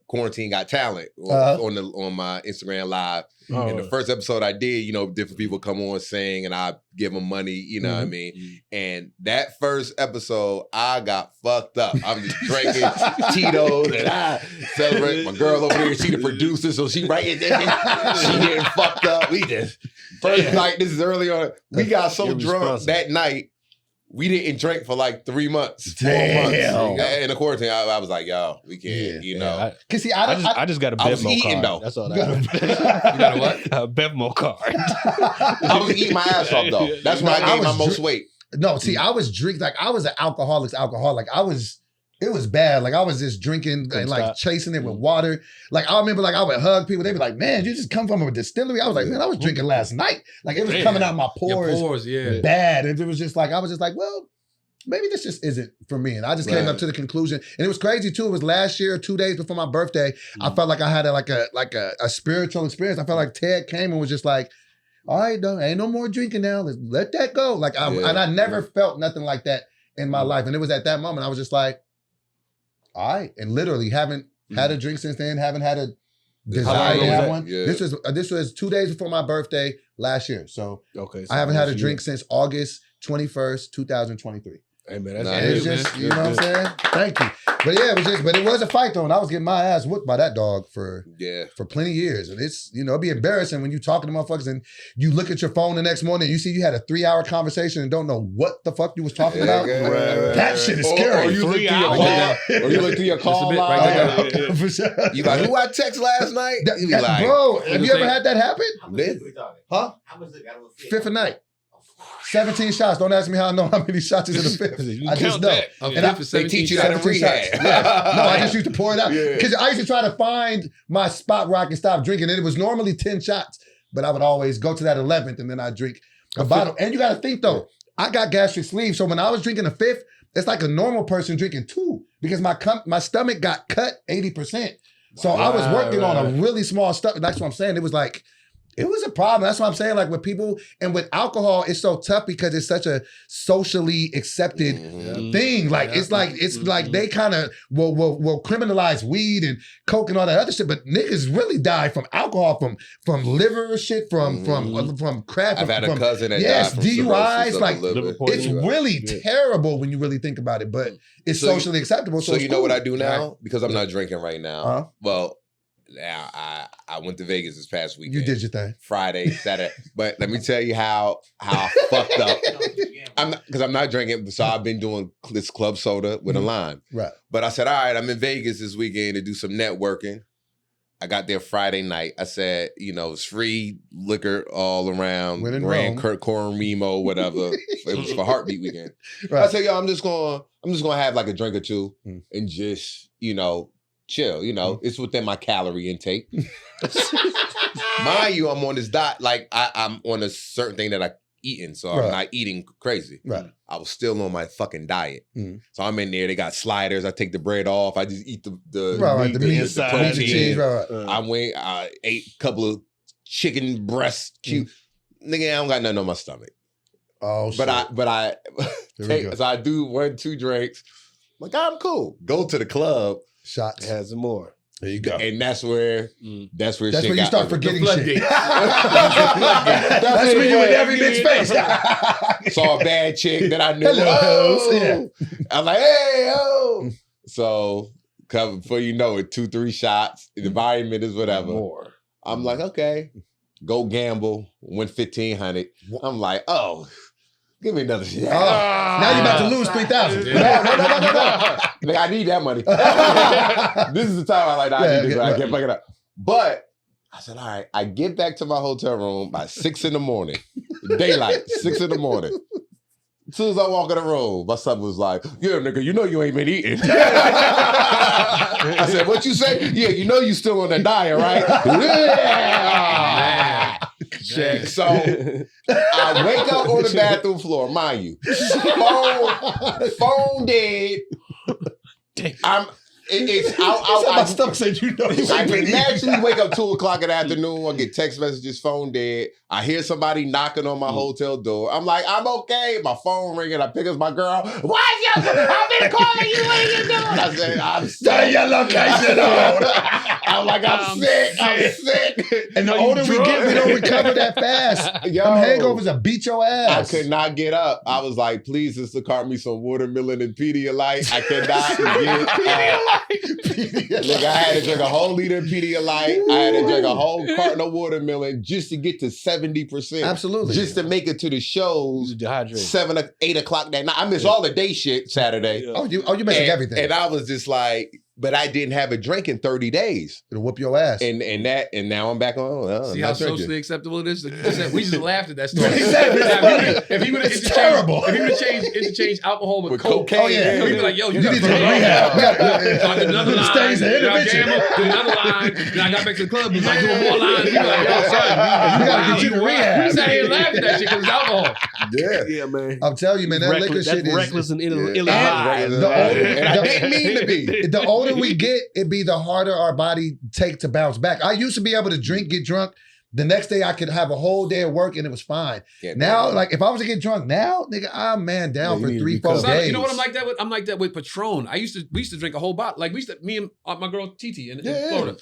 Quarantine Got Talent on my Instagram Live. And the first episode I did, you know, different people come on sing and I give them money, you know what I mean? And that first episode, I got fucked up. I'm just drinking Tito's and I celebrate. My girl over there, she the producer, so she right in there. She getting fucked up. We just, first night, this is early on, we got so drunk that night, we didn't drink for like 3 months, 4 months. In the quarantine, I was like, yo, we can't, you know. Cause see, I just got a Bevmo card. Though. That's all You got a what? A Bevmo card. I was eating my ass off though. That's when I gained my most weight. No, see, I was drinking, like I was an alcoholic. It was bad. Like I was just drinking and like chasing it with water. Like I remember like I would hug people. They'd be like, man, you just come from a distillery. I was like, man, I was drinking last night. Like it was coming out my pores. Your pores, bad. And it was just like, I was just like, well, maybe this just isn't for me. And I just came up to the conclusion. And it was crazy too. It was last year, 2 days before my birthday. I felt like I had a spiritual experience. I felt like Ted came and was just like, all right, ain't no more drinking now. Let that go. Like and I never felt nothing like that in my life. And it was at that moment I was just like, all right, and literally haven't had a drink since then. Haven't had a desire to have one. Yeah. This was 2 days before my birthday last year. So I haven't had a drink since August 21st, 2023. Hey man, that's just, you know what I'm saying? Thank you. But yeah, it was a fight though, and I was getting my ass whooped by that dog for plenty of years. And it's, you know, it'd be embarrassing when you talking to motherfuckers and you look at your phone the next morning and you see you had a 3-hour conversation and don't know what the fuck you was talking about. That shit is scary. Or you look through your call line. You like, who I text last night? Bro, have you ever had that happen? Huh? How much it got on the fifth a night. 17 shots. Don't ask me how I know how many shots is in the fifth. I just know. And they teach you that in rehab. No, I just used to pour it out. Because I used to try to find my spot where I can stop drinking. And it was normally 10 shots. But I would always go to that 11th and then I'd drink a bottle. And you got to think though, I got gastric sleeve. So when I was drinking a fifth, it's like a normal person drinking 2. Because my stomach got cut 80%. So I was working on a really small stomach. That's what I'm saying. It was like, it was a problem. That's what I'm saying. Like with people and with alcohol, it's so tough because it's such a socially accepted thing. Like it's like they kind of will criminalize weed and coke and all that other shit. But niggas really die from alcohol, from liver shit, from crack. I've had a cousin that died from DUIs. Like it's liver. really terrible when you really think about it. But it's socially acceptable. So you know what I do now? Because I'm not drinking right now. Well. Now I went to Vegas this past weekend. You did your thing. Friday, Saturday. But let me tell you how fucked up. Because I'm not drinking, so I've been doing this club soda with a lime. Right. But I said, all right, I'm in Vegas this weekend to do some networking. I got there Friday night. I said, you know, it's free liquor all around. Grand Corn Remo, whatever. It was for Heartbeat weekend. Right. I said, yo, I'm just gonna have like a drink or two and just, you know, chill, you know, it's within my calorie intake. Mind you, I'm on this diet, like I'm on a certain thing that I eating, so I'm not eating crazy. Right. I was still on my fucking diet. So I'm in there. They got sliders. I take the bread off. I just eat the meat inside, the protein. Cheese, I ate a couple of chicken breasts. Cute. Nigga, I don't got nothing on my stomach. Oh, shit. But I so I do 1-2 drinks. I'm like, I'm cool. Go to the club. Shots. Has some more. There you go. And that's where that's where you start forgetting shit. That's when you in every bitch face. Saw a bad chick that I knew. Hello. I'm like, hey, oh. So before you know it, 2-3 shots. The environment is whatever. More. I'm like, okay. Go gamble. Win 1,500. I'm like, oh. Give me another shit. Now you're about to lose 3,000. No. Nigga, I need that money. This is the time I like, I need this. I can't fuck it up. But I said, all right. I get back to my hotel room by 6 in the morning. Daylight, 6 in the morning. As soon as I walk in the room, my son was like, yeah, nigga, you know you ain't been eating. I said, what you say? Yeah, you know you still on that diet, right? Yeah. Check. So I wake up on the bathroom floor, mind you. Phone dead. It's out. My stomach said, you know. I can naturally wake up 2:00 in the afternoon. I get text messages, phone dead. I hear somebody knocking on my hotel door. I'm like, I'm okay. My phone ringing. I pick up my girl. Why you? I've been calling you. What are you doing? I said, I'm sick. Turn your location on. I'm like, I'm sick. I'm sick. And the older we get, we don't recover that fast. Yo, them hangovers will beat your ass. I could not get up. I was like, please, sister, cart me some watermelon and Pedialyte. I cannot get up. Nigga, I had to drink a whole liter of Pedialyte. I had to drink a whole carton of watermelon just to get to 70%. Absolutely. Just to make it to the shows. Dehydrated. 8 o'clock that night. I missed all the day shit Saturday. Yeah. Oh, you missing everything. And I was just like, but I didn't have a drink in 30 days. It'll whoop your ass. And now I'm back on. See how socially acceptable it is? We just laughed at that story. If he would have interchanged alcohol with coke, he'd be like, yo, you need to rehab. Did another line. Then I gambled, did another line. Then I got back to the club, was like doing more lines. He was like, yo, son, you gotta get you to rehab. We sat here and laughed at that shit because it's alcohol. Yeah, man. I'm telling you, man, that liquor shit is reckless and ill-advised. And I didn't mean to be. The older we get, it be the harder our body take to bounce back. I used to be able to drink, get drunk. The next day I could have a whole day of work and it was fine. Now, like if I was to get drunk now, nigga, I'm man down for 3-4 days. You know what I'm like that with? I'm like that with Patron. We used to drink a whole bottle. Like me and my girl Titi in Florida.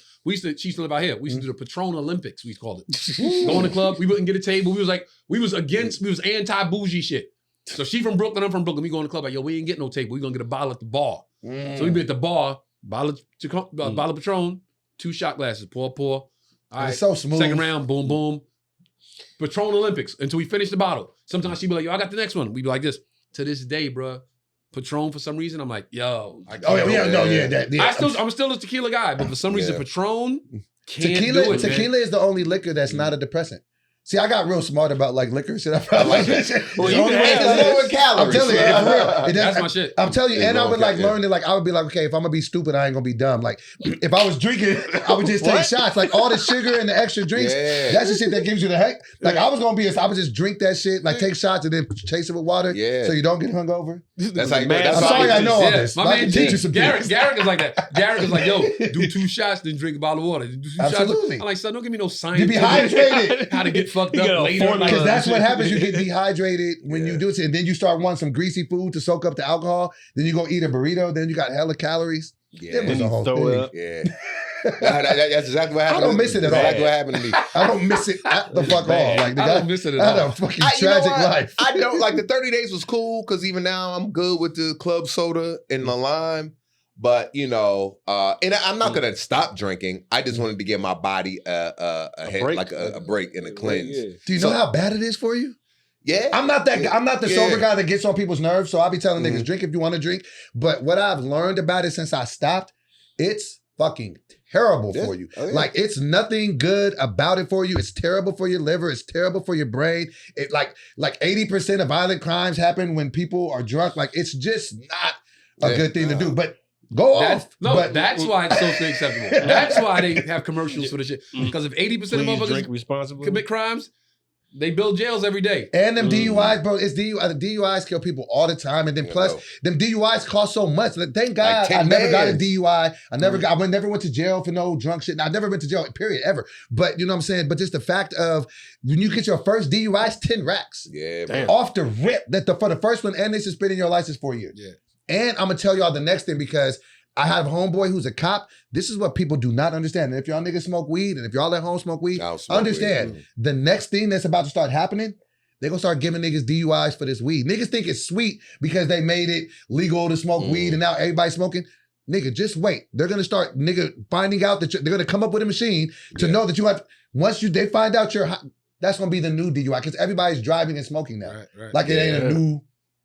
She used to live out here. We used to do the Patron Olympics, we called it. Go in the club, we wouldn't get a table. We was anti-bougie shit. So she from Brooklyn, I'm from Brooklyn. We go in the club like, yo, we ain't get no table. We gonna get a bottle at the bar. So we be at the bar, bottle of Patron, 2 shot glasses, pour. All right, it's so smooth. Second round, boom, boom. Patron Olympics until we finish the bottle. Sometimes she'd be like, yo, I got the next one. We'd be like this. To this day, bro, Patron for some reason, I'm like, yo. I'm still a tequila guy, but for some reason, Patron can't do it, Tequila is the only liquor that's not a depressant. See, I got real smart about like liquor shit. I like that shit. Well, you can have lower calories. I'm telling you, it's real. That's my shit. I'm telling you, and I would like learn it. Like I would be like, okay, if I'm gonna be stupid, I ain't gonna be dumb. Like if I was drinking, I would just take shots. Like all the sugar and the extra drinks, that's the shit that gives you the heck. Like I would just drink that shit, like take shots and then chase it with water, so you don't get hungover. That's how you know. I'm sorry, I know all this. My man teach you some Garrett is like that. Garrett is like, yo, do 2 shots, then drink a bottle of water. Do 2 shots. I'm like, son, don't give me no science. You be hydrated. How to get fucked up later. Because that's what happens. You get dehydrated when you do it. And then you start wanting some greasy food to soak up the alcohol. Then you go eat a burrito. Then you got hella calories. It was a whole thing. That's exactly what happened. I don't miss it at all. Exactly what happened to me. I don't miss it at the fuck all. Like, I don't miss it at all. I had a fucking tragic life. I don't like the 30 days was cool because even now I'm good with the club soda and the lime. But and I'm not gonna stop drinking. I just wanted to give my body a break and a cleanse. Do you know how bad it is for you? Yeah, I'm not the sober guy that gets on people's nerves. So I'll be telling niggas drink if you want to drink. But what I've learned about it since I stopped, it's fucking terrible for you. Oh, yeah. Like it's nothing good about it for you. It's terrible for your liver. It's terrible for your brain. It like 80% of violent crimes happen when people are drunk. Like it's just not a good thing to do. But go off. That's why it's socially acceptable. That's why they have commercials for the shit. Because if 80% of motherfuckers drink responsibly, commit crimes, They build jails every day. And them DUIs, bro, it's DUIs. The DUIs kill people all the time. And then plus, them DUIs cost so much. Like, thank God I never got a DUI. I never went to jail for no drunk shit. I never went to jail, period, ever. But you know what I'm saying? But just the fact of when you get your first DUI, it's 10 racks. Yeah, man. Off the rip. For the first one, and they suspending your license for a year. Yeah. And I'm gonna tell y'all the next thing because I have a homeboy who's a cop. This is what people do not understand. And if y'all niggas smoke weed, and if y'all at home smoke weed, understand the next thing that's about to start happening, they're gonna start giving niggas DUIs for this weed. Niggas think it's sweet because they made it legal to smoke weed and now everybody's smoking. Nigga, just wait. They're gonna start finding out that they're gonna come up with a machine to know that you have. Once they find out that's gonna be the new DUI because everybody's driving and smoking now. Right. Like it ain't a new.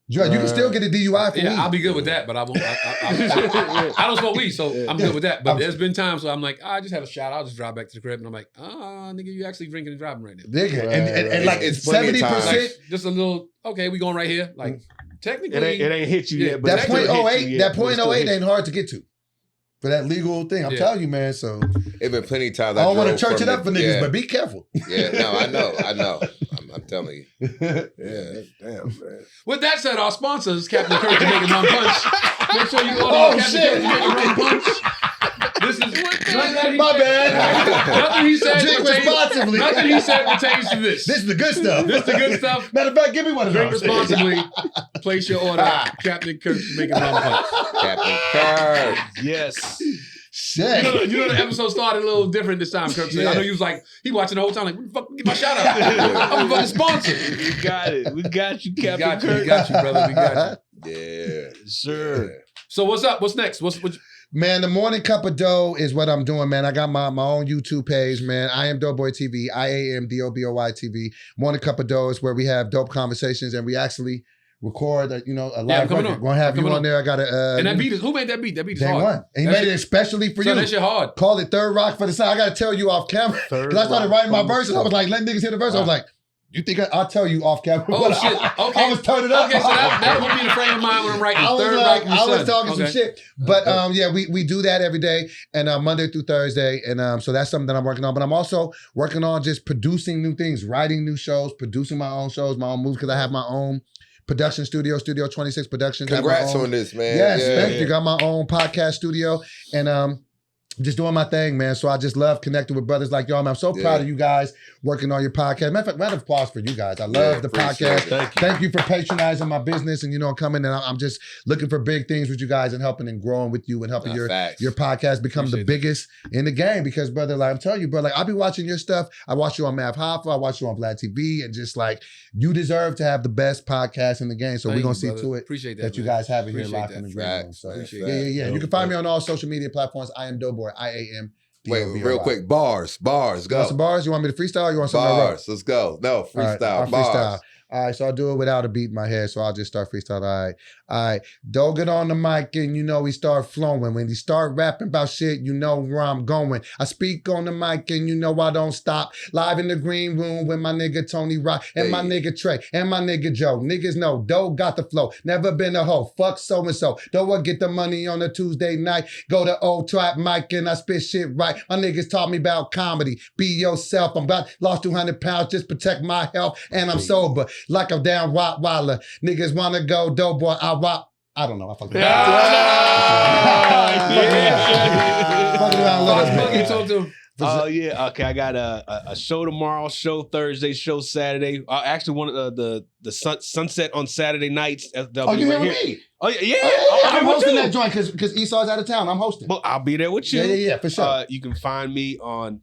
You can still get a DUI for weed. I'll be good with that, but I won't. I don't smoke weed, so I'm good with that. But there's been times where I'm like, I just had a shot. I'll just drive back to the crib, and I'm like, nigga, you actually drinking and driving right now. Nigga, and like it's 70%. Like, just a little. Okay, we going right here. Like technically, it ain't hit you yet. But that .08, that .08 ain't hard to get to. For that legal thing, I'm telling you, man. So it's been plenty of times. I don't want to church it up for niggas, but be careful. Yeah, no, I know. I'm telling you. Yeah, damn, man. With that said, our sponsors, Captain Kirk Jamaican Rum Punch. Make sure you order Captain Kirk Jamaican Rum Punch. This is my bad. Nothing he said. Drink responsibly. Nothing he said pertains to this. This is the good stuff. This is the good stuff. Matter of fact, give me one of those. Drink responsibly. Place your order. Captain Kirk Jamaican Rum Punch. Captain Kirk. Yes. Shit. You know the episode started a little different this time, Kirk. I know you was like, he watching the whole time, like, what the fuck, get my shout out. I'm a fucking sponsor. We got it. We got you, Captain Kirk. We got you, brother. We got you. Yeah. Sure. Yeah. So what's up? What's next? Man, the Morning Cup of Dough is what I'm doing, man. I got my own YouTube page, man. I am Doboy TV, IAMDOBOY TV. Morning Cup of Dough is where we have dope conversations and we actually record a live record. We're gonna have you on there. I got a and that beat is who made that beat? That beat is Day hard. One. And he made it especially for you. That shit hard. Call it Third Rock for the Sun. I gotta tell you off camera. Because I started writing my verses. I was like, let niggas hear the verse. I was like, you think I'll tell you off camera? Oh shit. Okay. I was turning up. Okay, so that put me in the frame of mind when I'm writing Third Rock for the Sun. I was talking some shit. But yeah, we do that every day and Monday through Thursday. And so that's something that I'm working on. But I'm also working on just producing new things, writing new shows, producing my own shows, my own movies, because I have my own production studio 26 Productions. Congrats on this, man. Yes, thank you. Got my own podcast studio and just doing my thing, man. So I just love connecting with brothers like y'all, man. I'm so proud of you guys working on your podcast. Matter of fact, round of applause for you guys. I love the podcast. Thank you for patronizing my business and, coming and I'm just looking for big things with you guys and helping and growing with you and helping your podcast become the biggest in the game. Because, brother, like I'm telling you, bro, like I'll be watching your stuff. I watch you on Mav Hoffa. I watch you on Vlad TV and just like you deserve to have the best podcast in the game. So we're going to see to it Appreciate that you guys have it here live from the Dream Room. So yeah. You can find me on all social media platforms. I am Doboy. IAM. Wait, real quick. Bars. Go. You want some bars? You want me to freestyle or you want some bars? Let's go. No, freestyle. Bars. Freestyle. All right, so I'll do it without a beat in my head, so I'll just start freestyle. All right. Don't get on the mic and he start flowing. When he start rapping about shit, you know where I'm going. I speak on the mic and I don't stop. Live in the green room with my nigga Tony Rock and my nigga Trey and my nigga Joe. Niggas know Doe got the flow. Never been a hoe. Fuck so-and-so. Doe get the money on a Tuesday night. Go to old trap mic and I spit shit right. My niggas taught me about comedy. Be yourself. I'm lost 200 pounds. Just protect my health and I'm sober. Like a damn Rottweiler. Niggas wanna go Doughboy. I don't know. I fucking Oh yeah. Okay, I got a show tomorrow, show Thursday, show Saturday. Actually, one of the sunset on Saturday nights. You here with me? Oh yeah. I'm hosting that joint because Esau's out of town. I'm hosting. Well, I'll be there with you. Yeah, for sure. You can find me on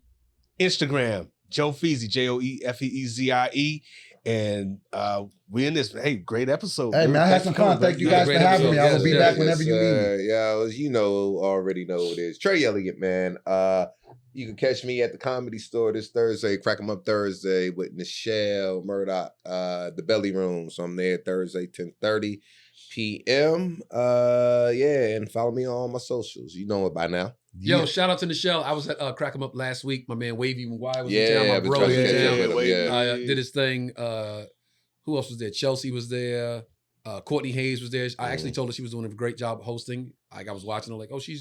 Instagram, Joe Feezy, JoeFeezie. And we in this. Hey, great episode. Hey, man, I had some fun. Thank you guys for having me. I will be back whenever you need me. Yeah, already know what it is. Trey Elliot, man. You can catch me at the Comedy Store this Thursday, Crack 'em Up Thursday with Nichelle Murdoch, the Belly Room. So I'm there Thursday, 10:30 p.m. And follow me on all my socials. You know it by now. Yo, shout out to Nichelle. I was at Crack 'em Up last week. My man Wavy McGuire was in town. My bro was in town. Did his thing. Who else was there? Chelsea was there. Courtney Hayes was there. I actually told her she was doing a great job hosting. Like I was watching her, like, oh, she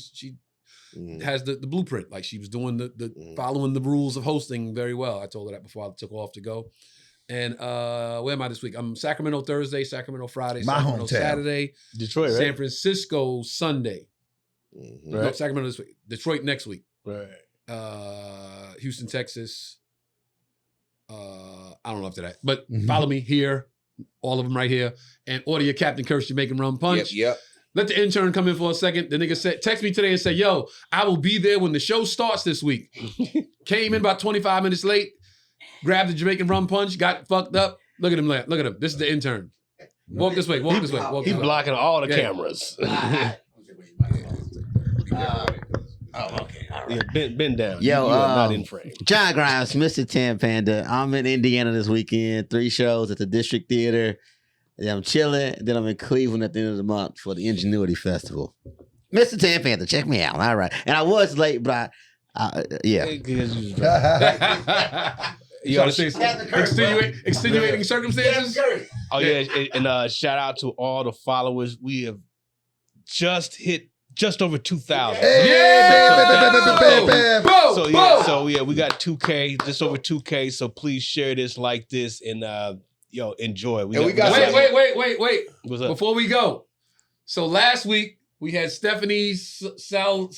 has the blueprint. Like she was doing the following the rules of hosting very well. I told her that before I took off to go. And where am I this week? I'm Sacramento Thursday, Sacramento Friday, My Sacramento hometown. Saturday, Detroit, right? San Francisco Sunday. Mhm. Right. No, Sacramento this week. Detroit next week. Right. Houston, Texas. I don't know after that, but Mhm. follow me here. All of them right here. And order your Captain Kirk Jamaican Rum Punch. Yep. Let the intern come in for a second. The nigga said, text me today and say, yo, I will be there when the show starts this week. Came in about 25 minutes late, grabbed the Jamaican Rum Punch, got fucked up. Look at him. Look at him. This is the intern. Walk this way. Walk this way. Walk He's this way. blocking all the cameras. Okay. All right. Yeah, bend down. Yo, you are not in frame. John Grimes, Mr. Tan Panda. I'm in Indiana this weekend. 3 shows at the District Theater. And I'm chilling. Then I'm in Cleveland at the end of the month for the Ingenuity Festival. Mr. Tan Panda, check me out. All right. And I was late, but yeah. You gotta say extenuating circumstances. Oh yeah, and shout out to all the followers. We have just hit just over 2,000. So we got 2K, just over 2K. So please share this, like this, and enjoy. Wait. What's up? Before we go, so last week we had Stephanie Solomon.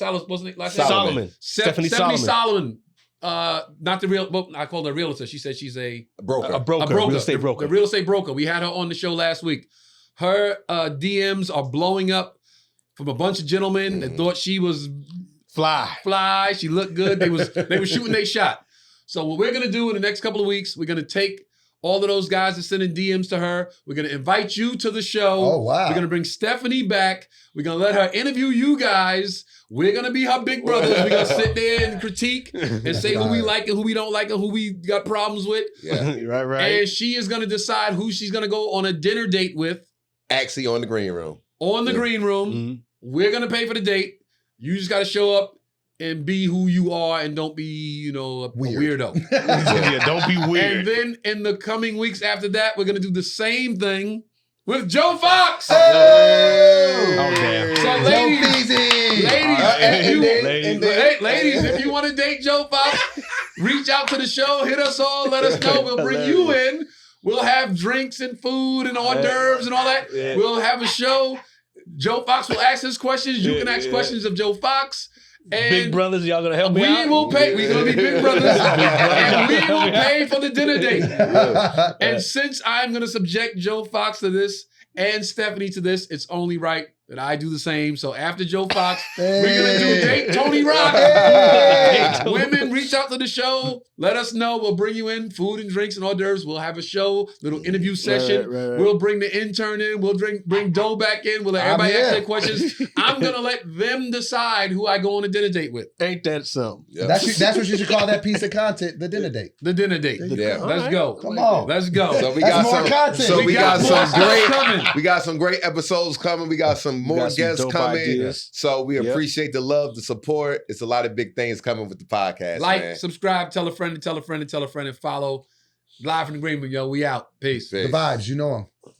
Stephanie Solomon. Not the real. Well, I called her a realtor. She said she's a broker. Real estate broker. The real estate broker. We had her on the show last week. Her DMs are blowing up from a bunch of gentlemen that thought she was fly. She looked good. They were shooting their shot. So what we're gonna do in the next couple of weeks, we're gonna take all of those guys that sending DMs to her. We're gonna invite you to the show. Oh, wow. We're gonna bring Stephanie back. We're gonna let her interview you guys. We're gonna be her big brothers. We're gonna sit there and critique and say who we like and who we don't like and who we got problems with. Yeah. right. And she is gonna decide who she's gonna go on a dinner date with Actually on the green room. on the green room. Mm-hmm. We're gonna pay for the date. You just gotta show up and be who you are and don't be, a weirdo. Yeah, don't be weird. And then in the coming weeks after that, we're gonna do the same thing with Joe Fox. Oh damn. So ladies, if you want to date Joe Fox, reach out to the show, hit us all, let us know. We'll bring you in. We'll have drinks and food and hors d'oeuvres and all that. Yeah. We'll have a show. Joe Fox will ask his questions. You can ask questions of Joe Fox. And big brothers, y'all gonna help me out? we will pay. We're gonna be big brothers, and we will pay for the dinner date. And since I'm gonna subject Joe Fox to this and Stephanie to this, it's only right that I do the same. So after Joe Fox, we're gonna do Date Tony Rock. Women, reach out to the show. Let us know. We'll bring you in food and drinks and hors d'oeuvres. We'll have a show, little interview session. Right. We'll bring the intern in. We'll bring Doe back in. We'll let everybody ask their questions. I'm gonna let them decide who I go on a dinner date with. Ain't that something? Yep. That's what you should call that piece of content, the dinner date. The dinner date. Yeah. Let's go. Come on. Let's go. So we That's got more some content. So we got more some stuff great coming. we got some great episodes coming. We got some more got some guests dope coming. ideas. So we Yep. appreciate the love, the support. It's a lot of big things coming with the podcast. Like, man. subscribe, tell a friend and tell a friend and tell a friend and follow. Live from the Green Room, yo. We out. Peace. Peace. The vibes, you know them.